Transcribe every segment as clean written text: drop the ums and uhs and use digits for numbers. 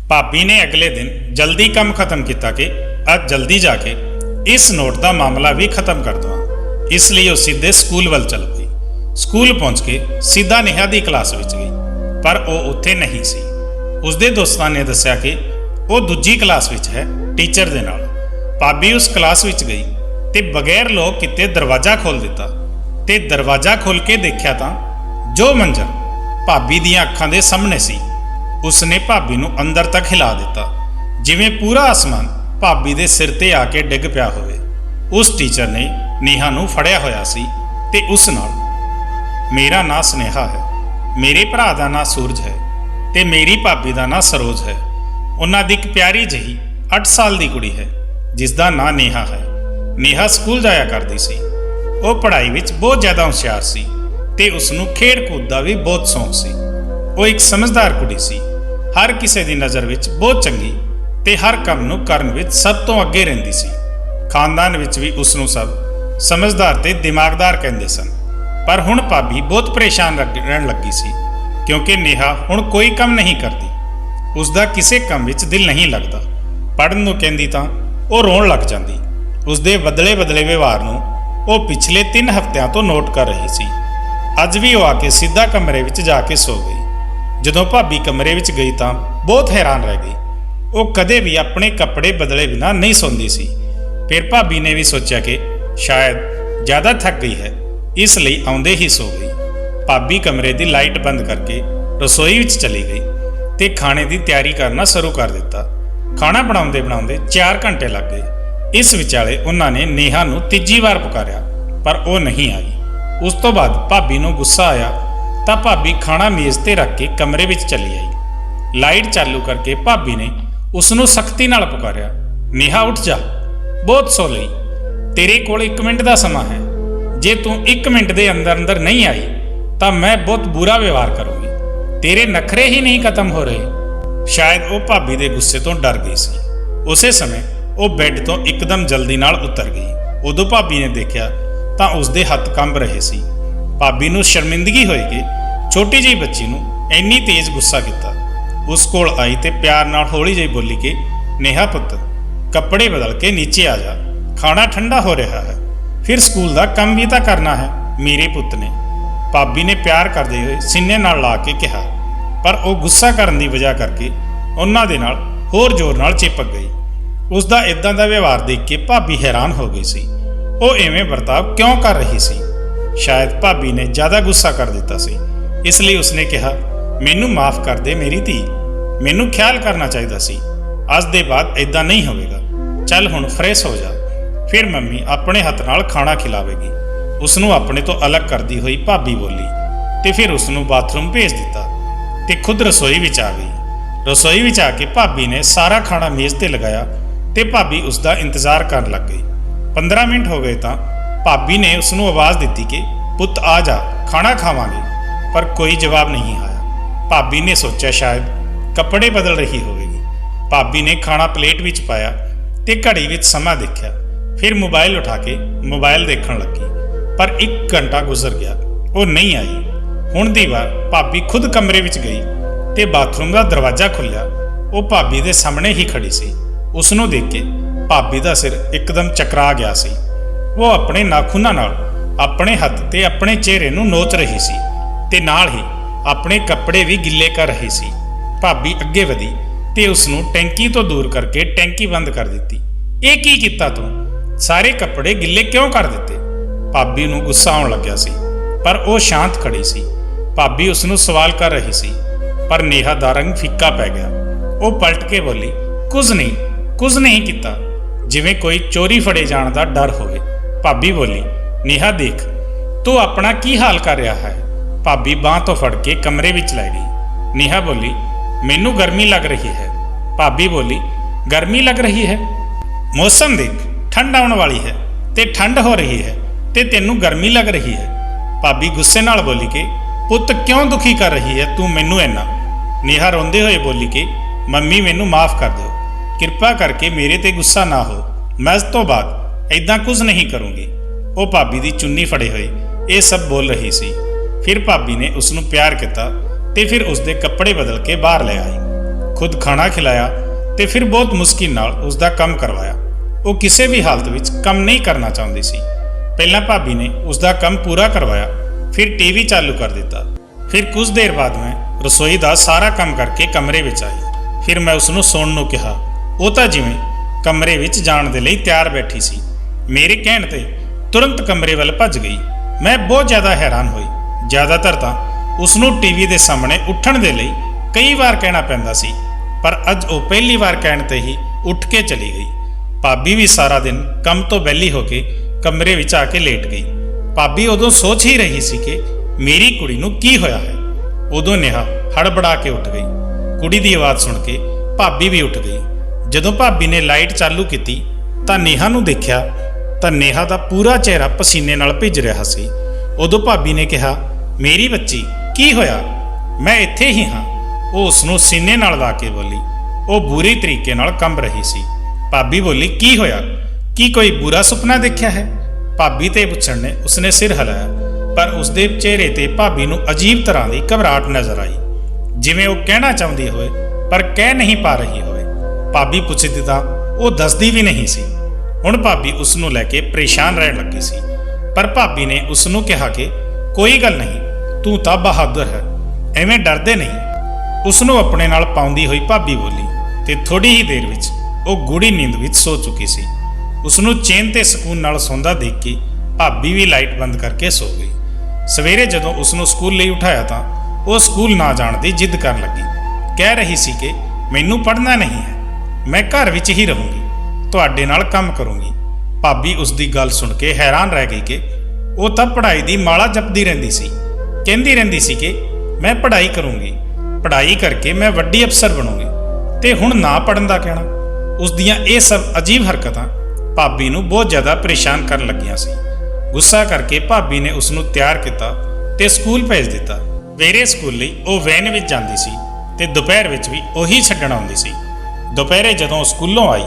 भाभी ने अगले दिन जल्दी काम खत्म किया कि अज जल्दी जाके इस नोट का मामला भी खत्म कर दवा। इसलिए वह सीधे स्कूल वाल चल गई। स्कूल पहुंच के सीधा नेहा की क्लास में गई, पर वह उत्थे नहीं सी। उसके दोस्तों ने दस्या कि वह दूजी क्लास में है टीचर के नाल। भाभी उस क्लास में गई तो बगैर लोग किते दरवाजा खोल दिता ते दरवाजा खोल के देखा तो जो मंजर भाभी दियां अखां दे सामने सी, उसने भाभी नूं अंदर तक हिला दिता, जिवें पूरा आसमान भाभी दे सिर ते आके डिग पिया होवे। उस टीचर ने नेहा नूं फड़िया होया सी ते उस नाल मेरा नां स्नेहा है, मेरे भरा दा नां सूरज है ते मेरी भाभी दा नां सरोज है। उन्हां दी इक प्यारी जही 8 साल दी कुड़ी है जिसदा नां नेहा है। नेहा स्कूल जाया करदी सी। वो पढ़ाई विच बहुत ज़्यादा होशियार सी ते उसनूं खेड कूद दा भी बहुत शौक सी। वो एक समझदार कुड़ी सी, हर किसी की नज़र विच बहुत चंगी ते हर काम नूं करन विच सब तो अगे रहिंदी सी। खानदान विच भी उसनूं सब समझदार ते दिमागदार कहंदे सन। पर हुण भाभी बहुत परेशान रहन लगी सी, क्योंकि नेहा हुण कोई काम नहीं करती। उसका किसी काम विच दिल नहीं लगता। पढ़न नूं कहंदी तां वो रोण लग जांदी। उसदे बदले बदले व्यवहार नूं वो पिछले 3 हफ्तियां तो नोट कर रही सी। अज भी वो आके सीधा कमरे विच जाके सो गई। जदों भाभी कमरे विच गई तां बहुत हैरान रह गई। वो कदे भी अपने कपड़े बदले बिना नहीं सोंदी सी। फिर भाभी ने भी सोचा कि शायद ज़्यादा थक गई है, इसलिए आउंदे ही सो गई। भाभी कमरे की लाइट बंद करके रसोई विच चली गई ते खाने की तैयारी करना शुरू कर दिता। खाना बनाउंदे बनाउंदे 4 घंटे लग गए। इस विचाले उन्होंने नेहा नूं तीजी बार पुकारिया, पर वो नहीं आई। उस तो बाद भाभी नूं गुस्सा आया तां भाभी खाना मेज़ ते रख के कमरे विच चली आई। लाइट चालू करके भाभी ने उसनूं सख्ती नाल पुकारिया, नेहा उठ जा, बहुत सो लई, तेरे कोल 1 मिनट का समा है। जे तू 1 मिनट के अंदर अंदर नहीं आई तो मैं बहुत बुरा व्यवहार करूँगी। तेरे नखरे ही नहीं खत्म हो रहे। शायद वो भाभी के गुस्से तो डर गई सी। उसे समय वो बैड तो एकदम जल्दी नाल उतर गई। उदों भाभी ने देखा तो उसके हत्थ कंब रहे सी। भाभी नूं शर्मिंदगी होई कि छोटी जी बच्ची नूं इन्नी तेज गुस्सा किया। उस कोल आई ते प्यार नाल हौली जी बोली कि नेहा पुत्र, कपड़े बदल के नीचे आ जा, खाना ठंडा हो रहा है, फिर स्कूल का काम भी तो करना है मेरे पुत ने। भाभी ने प्यार करते हुए सीने नाल ला के कहा, पर वो गुस्सा करन दी वजह करके उन्हां दे नाल होर जोर नाल चिपक गई। उसका इदां दा व्यवहार देख के भाभी हैरान हो गई सी। वो इवें बर्ताव क्यों कर रही सी? शायद भाभी ने ज़्यादा गुस्सा कर दिता सी, इसलिए उसने कहा, मैनू माफ़ कर दे मेरी धी, मैनू ख्याल करना चाहिए सी। अज दे बाद इदां नहीं होवेगा, चल हुण फ्रेश हो जा, फिर मम्मी अपने हत्थ नाल खाना खिलावेगी। उसनूं अपने तो अलग करती हुई भाभी बोली ते फिर उसनूं बाथरूम भेज दिता ते खुद रसोई विच आ गई। रसोई विच आके भाभी ने सारा खाना मेज़ ते लगाया ते भाभी उसका इंतज़ार करन लग गई। 15 मिनट हो गए तो भाभी ने उसनूं आवाज़ दी कि पुत आ जा, खाना खावांगे, पर कोई जवाब नहीं आया। भाभी ने सोचा शायद कपड़े बदल रही होगी। भाभी ने खाना प्लेट विच पाया ते घड़ी विच समा देखा, फिर मोबाइल उठा के मोबाइल देखण लगी, पर 1 घंटा गुजर गया, वो नहीं आई। हुण दी वार भाभी खुद कमरे विच गई ते बाथरूम का दरवाजा खुलिया। वो भाभी दे सामने ही खड़ी सी। उसनूं देख के भाभी का सिर एकदम चकरा गया सी। वो अपने नाखूनां नाल अपने हत्थ ते अपने चेहरे नूं नोच रही सी ते नाल ही अपने कपड़े भी गिले कर रही सी। भाभी अगे वधी ते उसनूं टैंकी तो दूर करके टैंकी बंद कर दी। ये की कीता तूं? सारे कपड़े गिले क्यों कर दिते? भाभी नूं गुस्सा आउण लग्या सी, पर वो शांत खड़ी सी। भाभी उसनूं सवाल कर रही सी, पर नेहा दा रंग फीका पै गया। वो पलट के बोली, कुछ नहीं किता, जिवें कोई चोरी फड़े जाण दा डर होवे। भाभी बोली, नेहा देख तू अपना की हाल कर रहा है। भाभी बांह तो फड़ के कमरे विच लै गई। नेहा बोली, मैनू गर्मी लग रही है। भाभी बोली, गर्मी लग रही है? मौसम देख, ठंड आउण वाली है ते ठंड हो रही है ते तैनू गर्मी लग रही है। भाभी गुस्से नाल बोली कि पुत क्यों दुखी कर रही है तू मैनू इन्ना? नेहा रोंदे हुए बोली कि मम्मी मैनू माफ़ कर दो, कृपा करके मेरे ते गुस्सा ना हो, मैं इस तो बाद इदां कुछ नहीं करूँगी। वो भाभी की चुन्नी फड़े हुए ये सब बोल रही सी। फिर भाभी ने उसनूं प्यार किया ते फिर उसके कपड़े बदल के बाहर ले आई। खुद खाना खिलाया ਤੇ ਫਿਰ ਬਹੁਤ ਮੁਸ਼ਕਿਲ ਨਾਲ ਉਸ ਦਾ ਕੰਮ ਕਰਵਾਇਆ। ਉਹ ਕਿਸੇ ਵੀ ਹਾਲਤ ਵਿੱਚ ਕੰਮ ਨਹੀਂ ਕਰਨਾ ਚਾਹੁੰਦੀ ਸੀ। ਪਹਿਲਾਂ ਭਾਬੀ ਨੇ ਉਸ ਦਾ ਕੰਮ ਪੂਰਾ ਕਰਵਾਇਆ, ਫਿਰ ਟੀਵੀ ਚਾਲੂ ਕਰ ਦਿੱਤਾ। ਫਿਰ ਕੁਝ ਦੇਰ ਬਾਅਦ ਮੈਂ ਰਸੋਈ ਦਾ ਸਾਰਾ ਕੰਮ ਕਰਕੇ ਕਮਰੇ ਵਿੱਚ ਆਈ। ਫਿਰ ਮੈਂ ਉਸ ਨੂੰ ਸੌਣ ਨੂੰ ਕਿਹਾ। ਉਹ ਤਾਂ ਜਿਵੇਂ ਕਮਰੇ ਵਿੱਚ ਜਾਣ ਦੇ ਲਈ ਤਿਆਰ ਬੈਠੀ ਸੀ। ਮੇਰੇ ਕਹਿਣ ਤੇ ਤੁਰੰਤ ਕਮਰੇ ਵੱਲ ਭੱਜ ਗਈ। ਮੈਂ ਬਹੁਤ ਜ਼ਿਆਦਾ ਹੈਰਾਨ ਹੋਈ। ਜ਼ਿਆਦਾਤਰ ਤਾਂ ਉਸ ਨੂੰ ਟੀਵੀ ਦੇ ਸਾਹਮਣੇ ਉੱਠਣ ਦੇ ਲਈ ਕਈ ਵਾਰ ਕਹਿਣਾ ਪੈਂਦਾ ਸੀ, ਪਰ ਅੱਜ ਉਹ ਪਹਿਲੀ ਵਾਰ ਕਹਿਣ ਤੇ ਹੀ ਉੱਠ ਕੇ ਚਲੀ ਗਈ। ਭਾਬੀ ਵੀ ਸਾਰਾ ਦਿਨ ਕੰਮ ਤੋਂ ਵਿਹਲੀ ਹੋ ਕੇ ਕਮਰੇ ਵਿੱਚ ਆ ਕੇ ਲੇਟ ਗਈ। ਭਾਬੀ ਉਦੋਂ ਸੋਚ ਹੀ ਰਹੀ ਸੀ ਕਿ ਮੇਰੀ ਕੁੜੀ ਨੂੰ ਕੀ ਹੋਇਆ ਹੈ। ਉਦੋਂ ਨੇਹਾ ਹੜਬੜਾ ਕੇ ਉੱਠ ਗਈ। ਕੁੜੀ ਦੀ ਆਵਾਜ਼ ਸੁਣ ਕੇ ਭਾਬੀ ਵੀ ਉੱਠ ਗਈ। ਜਦੋਂ ਭਾਬੀ ਨੇ ਲਾਈਟ ਚਾਲੂ ਕੀਤੀ ਤਾਂ ਨੇਹਾ ਨੂੰ ਦੇਖਿਆ ਤਾਂ ਨੇਹਾ ਦਾ ਪੂਰਾ ਚਿਹਰਾ ਪਸੀਨੇ ਨਾਲ ਭਿੱਜ ਰਿਹਾ ਸੀ। ਉਦੋਂ ਭਾਬੀ ਨੇ ਕਿਹਾ, ਮੇਰੀ ਬੱਚੀ ਕੀ ਹੋਇਆ? ਮੈਂ ਇੱਥੇ ਹੀ ਹਾਂ। ਉਹ ਉਸ ਨੂੰ ਸੀਨੇ ਨਾਲ ਲਾ ਕੇ ਬੋਲੀ। ਉਹ ਬੁਰੀ ਤਰੀਕੇ ਨਾਲ ਕੰਬ ਰਹੀ ਸੀ। ਭਾਬੀ ਬੋਲੀ, ਕੀ ਹੋਇਆ? ਕੀ ਕੋਈ ਬੁਰਾ ਸੁਪਨਾ ਦੇਖਿਆ ਹੈ? ਭਾਬੀ ਤੇ ਪੁੱਛਣ ਨੇ ਉਸਨੇ ਸਿਰ ਹਿਲਾਇਆ, ਪਰ ਉਸਦੇ ਚਿਹਰੇ ਤੇ ਭਾਬੀ ਨੂੰ ਅਜੀਬ ਤਰ੍ਹਾਂ ਦੀ ਘਬਰਾਹਟ ਨਜ਼ਰ ਆਈ, ਜਿਵੇਂ ਉਹ ਕਹਿਣਾ ਚਾਹੁੰਦੀ ਹੋਵੇ ਪਰ ਕਹਿ ਨਹੀਂ ਪਾ ਰਹੀ ਹੋਵੇ। ਭਾਬੀ ਪੁੱਛਦੀ ਤਾਂ ਉਹ ਦੱਸਦੀ ਵੀ ਨਹੀਂ ਸੀ। ਹੁਣ ਭਾਬੀ ਉਸ ਨੂੰ ਲੈ ਕੇ ਪਰੇਸ਼ਾਨ ਰਹਿਣ ਲੱਗੀ ਸੀ, ਪਰ ਭਾਬੀ ਨੇ ਉਸ ਨੂੰ ਕਿਹਾ ਕਿ ਕੋਈ ਗੱਲ ਨਹੀਂ, ਤੂੰ ਤਾਂ ਬਹਾਦਰ ਹੈ, ਐਵੇਂ ਡਰਦੇ ਨਹੀਂ। ਉਸ ਨੂੰ ਆਪਣੇ ਨਾਲ ਪਾਉਂਦੀ ਹੋਈ ਭਾਬੀ ਬੋਲੀ ਤੇ ਥੋੜੀ ਹੀ ਦੇਰ ਵਿੱਚ ਉਹ ਗੂੜੀ ਨੀਂਦ ਵਿੱਚ ਸੋ ਚੁੱਕੀ ਸੀ। ਉਸ ਨੂੰ ਚੈਨ ਤੇ ਸਕੂਨ ਨਾਲ ਸੌਂਦਾ ਦੇਖ ਕੇ ਭਾਬੀ ਵੀ ਲਾਈਟ ਬੰਦ ਕਰਕੇ ਸੋ ਗਈ। ਸਵੇਰੇ ਜਦੋਂ ਉਸ ਨੂੰ ਸਕੂਲ ਲਈ ਉਠਾਇਆ ਤਾਂ ਉਹ ਸਕੂਲ ਨਾ ਜਾਣ ਦੀ ਜਿੱਦ ਕਰਨ ਲੱਗੀ। ਕਹਿ ਰਹੀ ਸੀ ਕਿ ਮੈਨੂੰ ਪੜ੍ਹਨਾ ਨਹੀਂ ਹੈ, ਮੈਂ ਘਰ ਵਿੱਚ ਹੀ ਰਹੂੰਗੀ, ਤੁਹਾਡੇ ਨਾਲ ਕੰਮ ਕਰੂੰਗੀ। ਭਾਬੀ ਉਸ ਦੀ ਗੱਲ ਸੁਣ ਕੇ ਹੈਰਾਨ ਰਹਿ ਗਈ ਕਿ ਉਹ ਤਾਂ ਪੜ੍ਹਾਈ ਦੀ ਮਾਲਾ ਜਪਦੀ ਰਹਿੰਦੀ ਸੀ। ਕਹਿੰਦੀ ਰਹਿੰਦੀ ਸੀ ਕਿ ਮੈਂ ਪੜ੍ਹਾਈ ਕਰੂੰਗੀ, ਪੜ੍ਹਾਈ ਕਰਕੇ ਮੈਂ ਵੱਡੀ ਅਫਸਰ ਬਣੂੰਗੀ, ਤੇ ਹੁਣ ਨਾ ਪੜ੍ਹਨ ਦਾ ਕਹਿਣਾ। ਉਸ ਦੀਆਂ ਇਹ ਸਭ ਅਜੀਬ ਹਰਕਤਾਂ ਭਾਬੀ ਨੂੰ ਬਹੁਤ ਜ਼ਿਆਦਾ ਪਰੇਸ਼ਾਨ ਕਰਨ ਲੱਗੀਆਂ ਸੀ। ਗੁੱਸਾ ਕਰਕੇ ਭਾਬੀ ਨੇ ਉਸ ਨੂੰ ਤਿਆਰ ਕੀਤਾ ਤੇ ਸਕੂਲ ਭੇਜ ਦਿੱਤਾ। ਸਵੇਰੇ ਸਕੂਲ ਲਈ ਉਹ ਵੈਨ ਵਿੱਚ ਜਾਂਦੀ ਸੀ ਤੇ ਦੁਪਹਿਰ ਵਿੱਚ ਵੀ ਉਹੀ ਛੱਡਣ ਆਉਂਦੀ ਸੀ। ਦੁਪਹਿਰੇ ਜਦੋਂ ਸਕੂਲੋਂ ਆਈ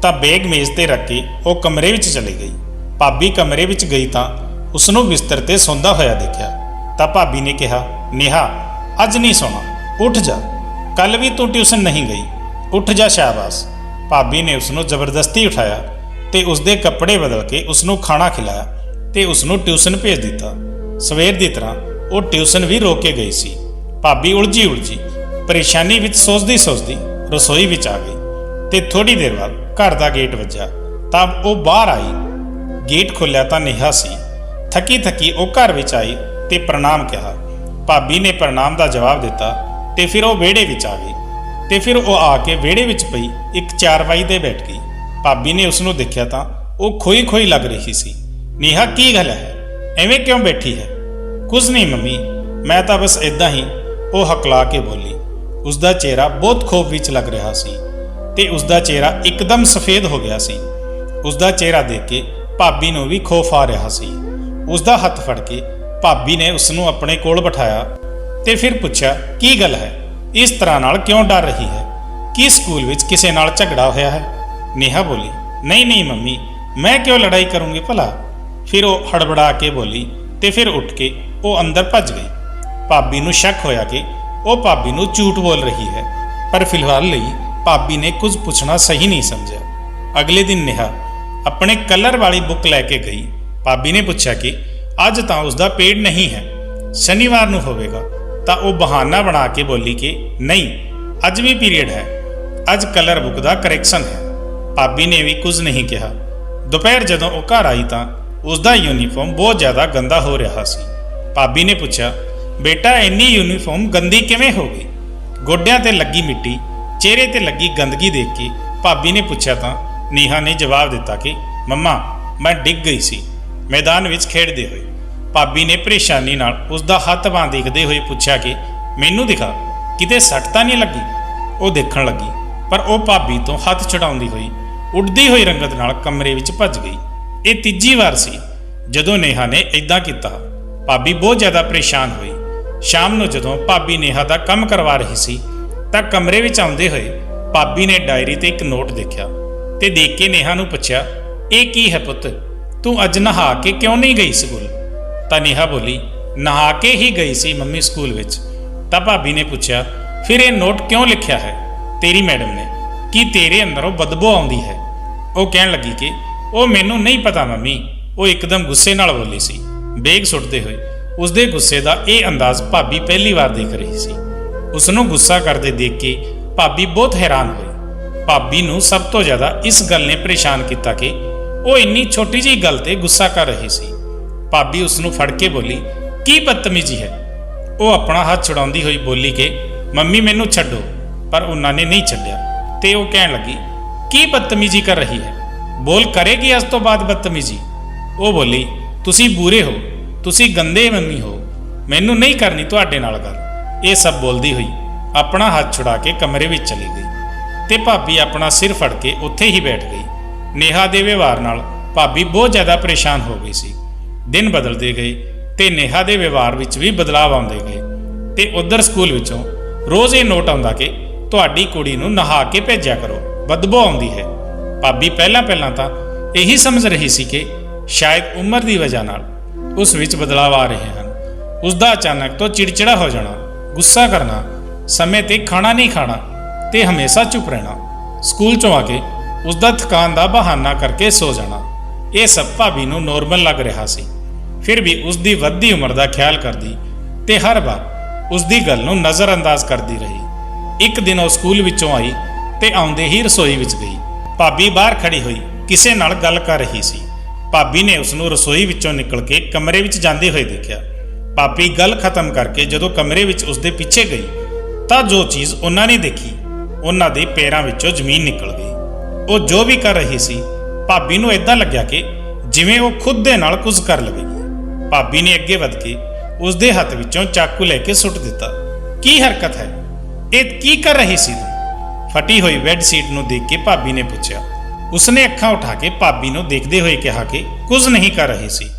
ਤਾਂ ਬੈਗ ਮੇਜ਼ ਤੇ ਰੱਖ ਕੇ ਉਹ ਕਮਰੇ ਵਿੱਚ ਚਲੀ ਗਈ। ਭਾਬੀ ਕਮਰੇ ਵਿੱਚ ਗਈ ਤਾਂ ਉਸ ਨੂੰ ਬਿਸਤਰ ਤੇ ਸੌਂਦਾ ਹੋਇਆ ਦੇਖਿਆ ਤਾਂ ਭਾਬੀ ਨੇ ਕਿਹਾ, ਨੇਹਾ ਅੱਜ ਨਹੀਂ ਸੌਣਾ, ਉੱਠ ਜਾ, ਕੱਲ ਵੀ ਤੂੰ ਟਿਊਸ਼ਨ ਨਹੀਂ ਗਈ, ਉੱਠ ਜਾ, ਸ਼ਾਬਾਸ਼। ਭਾਬੀ ਨੇ ਉਸ ਨੂੰ ਜ਼ਬਰਦਸਤੀ ਉਠਾਇਆ ਤੇ ਉਸ ਦੇ ਕੱਪੜੇ ਬਦਲ ਕੇ ਉਸ ਨੂੰ ਖਾਣਾ ਖਿਲਾਇਆ ਤੇ ਉਸ ਨੂੰ ਟਿਊਸ਼ਨ ਭੇਜ ਦਿੱਤਾ। ਸਵੇਰ ਦੀ ਤਰ੍ਹਾਂ ਉਹ ਟਿਊਸ਼ਨ ਵੀ ਰੋਕ ਕੇ ਗਈ ਸੀ। ਭਾਬੀ ਉਲਝੀ ਪਰੇਸ਼ਾਨੀ ਵਿੱਚ ਸੋਚਦੀ ਰਸੋਈ ਵਿੱਚ ਆ ਗਈ ਤੇ ਥੋੜੀ ਦੇਰ ਬਾਅਦ ਘਰ ਦਾ ਗੇਟ ਵੱਜਾ ਤਾਂ ਉਹ ਬਾਹਰ ਆਈ। ਗੇਟ ਖੋਲ੍ਹਿਆ ਤਾਂ ਨੇਹਾ ਸੀ। ਥੱਕੀ ਉਹ ਘਰ ਵਿੱਚ ਆਈ ਤੇ ਪ੍ਰਣਾਮ ਕਿਹਾ। ਭਾਬੀ ਨੇ ਪ੍ਰਣਾਮ ਦਾ ਜਵਾਬ ਦਿੱਤਾ ਤੇ ਫਿਰ ਉਹ ਵਿਹੜੇ ਵਿੱਚ ਆ ਗਈ ਤੇ ਫਿਰ ਉਹ ਆ ਕੇ ਵਿਹੜੇ ਵਿੱਚ ਪਈ ਇੱਕ ਚਾਰਵਾਈ ਤੇ ਬੈਠ ਗਈ। ਭਾਬੀ ਨੇ ਉਸ ਨੂੰ ਦੇਖਿਆ ਤਾਂ ਉਹ ਖੋਈ ਲੱਗ ਰਹੀ ਸੀ। ਨੇਹਾ ਕੀ ਗੱਲ ਹੈ, ਐਵੇਂ ਕਿਉਂ ਬੈਠੀ ਹੈ? ਕੁਝ ਨਹੀਂ ਮੰਮੀ, ਮੈਂ ਤਾਂ ਬਸ ਇਦਾਂ ਹੀ, ਉਹ ਹਕਲਾ ਕੇ ਬੋਲੀ। ਉਸ ਦਾ ਚਿਹਰਾ ਬਹੁਤ ਖੌਫ ਵਿੱਚ ਲੱਗ ਰਿਹਾ ਸੀ ਤੇ ਉਸ ਦਾ ਚਿਹਰਾ ਇੱਕਦਮ ਸਫੇਦ ਹੋ ਗਿਆ ਸੀ। ਉਸ ਦਾ ਚਿਹਰਾ ਦੇਖ ਕੇ ਭਾਬੀ ਨੂੰ ਵੀ ਖੌਫ ਆ ਰਿਹਾ ਸੀ। ਉਸ ਦਾ ਹੱਥ ਫੜ ਕੇ ਭਾਬੀ ਨੇ ਉਸ ਨੂੰ ਆਪਣੇ ਕੋਲ ਬਿਠਾਇਆ ਤੇ ਫਿਰ ਪੁੱਛਿਆ, ਕੀ ਗੱਲ ਹੈ, ਇਸ ਤਰ੍ਹਾਂ ਨਾਲ ਕਿਉਂ ਡਰ ਰਹੀ ਹੈ? ਕੀ ਸਕੂਲ ਵਿੱਚ ਕਿਸੇ ਨਾਲ ਝਗੜਾ ਹੋਇਆ ਹੈ? ਨੇਹਾ ਬੋਲੀ, ਨਹੀਂ ਮੰਮੀ, ਮੈਂ ਕਿਉਂ ਲੜਾਈ ਕਰੂੰਗੀ ਭਲਾ। ਫਿਰ ਉਹ ਹੜਬੜਾ ਕੇ ਬੋਲੀ ਤੇ ਫਿਰ ਉੱਠ ਕੇ ਉਹ ਅੰਦਰ ਭੱਜ ਗਈ। ਭਾਬੀ ਨੂੰ ਸ਼ੱਕ ਹੋਇਆ ਕਿ ਉਹ ਭਾਬੀ ਨੂੰ ਝੂਠ ਬੋਲ ਰਹੀ ਹੈ, ਪਰ ਫਿਲਹਾਲ ਲਈ ਭਾਬੀ ਨੇ ਕੁਝ ਪੁੱਛਣਾ ਸਹੀ ਨਹੀਂ ਸਮਝਿਆ। ਅਗਲੇ ਦਿਨ ਨੇਹਾ ਆਪਣੇ ਕਲਰ ਵਾਲੀ ਬੁੱਕ ਲੈ ਕੇ ਗਈ। ਭਾਬੀ ਨੇ ਪੁੱਛਿਆ ਕਿ ਅੱਜ ਤਾਂ ਉਸ ਦਾ ਪੇੜ ਨਹੀਂ ਹੈ, ਸ਼ਨੀਵਾਰ ਨੂੰ ਹੋਵੇਗਾ, ਤਾਂ ਉਹ ਬਹਾਨਾ ਬਣਾ ਕੇ ਬੋਲੀ ਕਿ ਨਹੀਂ, ਅੱਜ ਵੀ ਪੀਰੀਅਡ ਹੈ, ਅੱਜ ਕਲਰ ਬੁੱਕ ਦਾ ਕਰੈਕਸ਼ਨ ਹੈ। ਭਾਬੀ ਨੇ ਵੀ ਕੁਝ ਨਹੀਂ ਕਿਹਾ। ਦੁਪਹਿਰ ਜਦੋਂ ਉਹ ਘਰ ਆਈ ਤਾਂ ਉਸ ਦਾ ਯੂਨੀਫਾਰਮ ਬਹੁਤ ਜ਼ਿਆਦਾ ਗੰਦਾ ਹੋ ਰਿਹਾ ਸੀ। ਭਾਬੀ ਨੇ ਪੁੱਛਿਆ, ਬੇਟਾ ਇੰਨੀ ਯੂਨੀਫਾਰਮ ਗੰਦੀ ਕਿਵੇਂ ਹੋ ਗਈ? ਗੋਡਿਆਂ ਤੇ ਲੱਗੀ ਮਿੱਟੀ, ਚਿਹਰੇ ਤੇ ਲੱਗੀ ਗੰਦਗੀ ਦੇਖ ਕੇ ਭਾਬੀ ਨੇ ਪੁੱਛਿਆ ਤਾਂ ਨੇਹਾ ਨੇ ਜਵਾਬ ਦਿੱਤਾ ਕਿ ਮੰਮਾ, ਮੈਂ ਡਿੱਗ ਗਈ ਸੀ ਮੈਦਾਨ ਵਿੱਚ ਖੇਡਦੇ ਹੋਏ। ਭਾਬੀ ਨੇ ਪਰੇਸ਼ਾਨੀ ਨਾਲ ਉਸ ਦਾ ਹੱਥ ਬਾਂਹ ਦੇਖਦੇ ਹੋਏ ਪੁੱਛਿਆ ਕਿ ਮੈਨੂੰ ਦਿਖਾ, ਕਿਤੇ ਸੱਟ ਤਾਂ ਨਹੀਂ ਲੱਗੀ? ਉਹ ਦੇਖਣ ਲੱਗੀ, ਪਰ ਉਹ ਭਾਬੀ ਤੋਂ ਹੱਥ ਛੁਡਾਉਂਦੀ ਹੋਈ ਉੱਡਦੀ ਹੋਈ ਰੰਗਤ ਨਾਲ ਕਮਰੇ ਵਿੱਚ ਭੱਜ ਗਈ। ਇਹ ਤੀਜੀ ਵਾਰ ਸੀ ਜਦੋਂ ਨੇਹਾ ਨੇ ਇਦਾਂ ਕੀਤਾ। ਭਾਬੀ ਬਹੁਤ ਜ਼ਿਆਦਾ ਪਰੇਸ਼ਾਨ ਹੋਈ। ਸ਼ਾਮ ਨੂੰ ਜਦੋਂ ਭਾਬੀ ਨੇਹਾ ਦਾ ਕੰਮ ਕਰਵਾ ਰਹੀ ਸੀ ਤਾਂ ਕਮਰੇ ਵਿੱਚ ਆਉਂਦੇ ਹੋਏ ਭਾਬੀ ਨੇ ਡਾਇਰੀ ਤੇ ਇੱਕ ਨੋਟ ਦੇਖਿਆ ਤੇ ਦੇਖ ਕੇ ਨੇਹਾ ਨੂੰ ਪੁੱਛਿਆ, ਇਹ ਕੀ ਹੈ ਪੁੱਤ, ਤੂੰ ਅੱਜ ਨਹਾ ਕੇ ਕਿਉਂ ਨਹੀਂ ਗਈ ਸਕੂਲ? ਤਾਂ ਨੇਹਾ ਬੋਲੀ, ਨਹਾ ਕੇ ਹੀ ਗਈ ਸੀ ਮੰਮੀ ਸਕੂਲ ਵਿੱਚ। ਤਾਂ ਭਾਬੀ ਨੇ ਪੁੱਛਿਆ, ਫਿਰ ਇਹ ਨੋਟ ਕਿਉਂ ਲਿਖਿਆ ਹੈ? ਤੇਰੀ ਮੈਡਮ ਨੇ ਕਿ ਤੇਰੇ ਅੰਦਰੋਂ ਬਦਬੂ ਆਉਂਦੀ ਹੈ। ਉਹ ਕਹਿਣ ਲੱਗੀ ਕਿ ਉਹ ਮੈਨੂੰ ਨਹੀਂ ਪਤਾ ਮੰਮੀ। ਉਹ ਇੱਕਦਮ ਗੁੱਸੇ ਨਾਲ ਬੋਲੀ ਸੀ। ਬੇਗ ਸੁੱਟਦੇ ਹੋਏ ਉਸਦੇ ਗੁੱਸੇ ਦਾ ਇਹ ਅੰਦਾਜ਼ ਭਾਬੀ ਪਹਿਲੀ ਵਾਰ ਦੇਖ ਰਹੀ ਸੀ। ਉਸ ਨੂੰ ਗੁੱਸਾ ਕਰਦੇ ਦੇਖ ਕੇ ਭਾਬੀ ਬਹੁਤ ਹੈਰਾਨ ਹੋਈ। ਭਾਬੀ ਨੂੰ ਸਭ ਤੋਂ ਜ਼ਿਆਦਾ ਇਸ ਗੱਲ ਨੇ ਪਰੇਸ਼ਾਨ ਕੀਤਾ ਕਿ ਉਹ ਇੰਨੀ ਛੋਟੀ ਜਿਹੀ ਗੱਲ ਤੇ ਗੁੱਸਾ ਕਰ ਰਹੀ ਸੀ। ਭਾਬੀ ਉਸ ਨੂੰ ਫੜ ਕੇ ਬੋਲੀ, ਕੀ ਬਦਤਮੀਜ਼ੀ ਹੈ। ਉਹ ਆਪਣਾ ਹੱਥ ਛੁਡਾਉਂਦੀ ਹੋਈ ਬੋਲੀ ਕਿ ਮੰਮੀ ਮੈਨੂੰ ਛੱਡੋ, ਪਰ ਉਹਨਾਂ ਨੇ ਨਹੀਂ ਛੱਡਿਆ ਤੇ ਉਹ ਕਹਿਣ ਲੱਗੀ, ਕੀ ਬਦਤਮੀਜ਼ੀ ਕਰ ਰਹੀ ਹੈ, ਬੋਲ ਕਰੇਗੀ ਅੱਜ ਤੋਂ ਬਾਅਦ ਬਦਤਮੀਜ਼ੀ। ਉਹ ਬੋਲੀ, ਤੁਸੀਂ ਬੁਰੇ ਹੋ, ਤੁਸੀਂ ਗੰਦੇ ਮੰਮੀ ਹੋ, ਮੈਨੂੰ ਨਹੀਂ ਕਰਨੀ ਤੁਹਾਡੇ ਨਾਲ ਗੱਲ। ਇਹ ਸਭ ਬੋਲਦੀ ਹੋਈ ਆਪਣਾ ਹੱਥ ਛੁਡਾ ਕੇ ਕਮਰੇ ਵਿੱਚ ਚਲੀ ਗਈ ਤੇ ਭਾਬੀ ਆਪਣਾ ਸਿਰ ਫੜ ਕੇ ਉੱਥੇ ਹੀ ਬੈਠ ਗਈ। ਨੇਹਾ ਦੇ ਵਿਵਹਾਰ ਨਾਲ ਭਾਬੀ ਬਹੁਤ ਜ਼ਿਆਦਾ ਪਰੇਸ਼ਾਨ ਹੋ ਗਈ ਸੀ। ਦਿਨ ਬਦਲਦੇ ਗਏ ਤੇ ਨੇਹਾ ਦੇ ਵਿਵਹਾਰ ਵਿੱਚ ਵੀ ਬਦਲਾਅ ਆਉਂਦੇ ਗਏ ਤੇ ਉਧਰ ਸਕੂਲ ਵਿੱਚੋਂ ਰੋਜ਼ ਇਹ ਨੋਟ ਆਉਂਦਾ ਕਿ ਤੁਹਾਡੀ ਕੁੜੀ ਨੂੰ ਨਹਾ ਕੇ ਭੇਜਿਆ ਕਰੋ, ਬਦਬੂ ਆਉਂਦੀ ਹੈ। ਭਾਬੀ ਪਹਿਲਾਂ ਤਾਂ ਇਹੀ ਸਮਝ ਰਹੀ ਸੀ ਕਿ ਸ਼ਾਇਦ ਉਮਰ ਦੀ ਵਜ੍ਹਾ ਨਾਲ ਉਸ ਵਿੱਚ ਬਦਲਾਅ ਆ ਰਹੇ ਹਨ। ਉਸ ਦਾ ਅਚਾਨਕ ਤੋਂ ਚਿੜਚਿੜਾ ਹੋ ਜਾਣਾ, ਗੁੱਸਾ ਕਰਨਾ, ਸਮੇਂ ਤੇ ਖਾਣਾ ਨਹੀਂ ਖਾਣਾ ਤੇ ਹਮੇਸ਼ਾ ਚੁੱਪ ਰਹਿਣਾ, ਸਕੂਲ ਚੋਂ ਆ ਕੇ ਉਸ ਦਾ ਥਕਾਨ ਦਾ ਬਹਾਨਾ ਕਰਕੇ ਸੋ ਜਾਣਾ, ਇਹ ਸਭ ਭਾਬੀ ਨੂੰ ਨੋਰਮਲ ਲੱਗ ਰਿਹਾ ਸੀ। ਫਿਰ ਵੀ ਉਸ ਦੀ ਵੱਧਦੀ ਉਮਰ ਦਾ ਖਿਆਲ ਕਰਦੀ ਤੇ ਹਰ ਵਾਰ ਉਸ ਦੀ ਗੱਲ ਨੂੰ ਨਜ਼ਰਅੰਦਾਜ਼ ਕਰਦੀ ਰਹੀ। ਇੱਕ ਦਿਨ ਉਹ ਸਕੂਲ ਵਿੱਚੋਂ ਆਈ ਤੇ ਆਉਂਦੇ ਹੀ ਰਸੋਈ ਵਿੱਚ ਗਈ। ਭਾਬੀ ਬਾਹਰ ਖੜੀ ਹੋਈ ਕਿਸੇ ਨਾਲ ਗੱਲ ਕਰ ਰਹੀ ਸੀ। ਭਾਬੀ ਨੇ ਉਸ ਨੂੰ ਰਸੋਈ ਵਿੱਚੋਂ ਨਿਕਲ ਕੇ ਕਮਰੇ ਵਿੱਚ ਜਾਂਦੇ ਹੋਏ ਦੇਖਿਆ। ਭਾਬੀ ਗੱਲ ਖਤਮ ਕਰਕੇ ਜਦੋਂ ਕਮਰੇ ਵਿੱਚ ਉਸ ਦੇ ਪਿੱਛੇ ਗਈ ਤਾਂ ਜੋ ਚੀਜ਼ ਉਹਨਾਂ ਨੇ ਦੇਖੀ, ਉਹਨਾਂ ਦੇ ਪੈਰਾਂ ਵਿੱਚੋਂ ਜ਼ਮੀਨ ਨਿਕਲ ਗਈ। ਉਹ ਜੋ ਵੀ ਕਰ ਰਹੀ ਸੀ, ਭਾਬੀ ਨੂੰ ਇਦਾਂ ਲੱਗਿਆ ਕਿ ਜਿਵੇਂ ਉਹ ਖੁਦ ਦੇ ਨਾਲ ਕੁਝ ਕਰ ਲਵੇਗੀ। ਭਾਬੀ ਨੇ ਅੱਗੇ ਵਧ ਕੇ ਉਸ ਦੇ ਹੱਥ ਵਿੱਚੋਂ ਚਾਕੂ ਲੈ ਕੇ ਸੁੱਟ ਦਿੱਤਾ। ਕੀ ਹਰਕਤ ਹੈ, ਇਹ ਕੀ ਕਰ ਰਹੀ ਸੀ ਤੂੰ? ਫਟੀ ਹੋਈ ਬੈੱਡ ਸ਼ੀਟ ਨੂੰ ਦੇਖ ਕੇ ਭਾਬੀ ਨੇ ਪੁੱਛਿਆ। ਉਸਨੇ ਅੱਖਾਂ ਉਠਾ ਕੇ ਭਾਬੀ ਨੂੰ ਦੇਖਦੇ ਹੋਏ ਕਿਹਾ ਕਿ ਕੁਝ ਨਹੀਂ ਕਰ ਰਹੀ ਸੀ।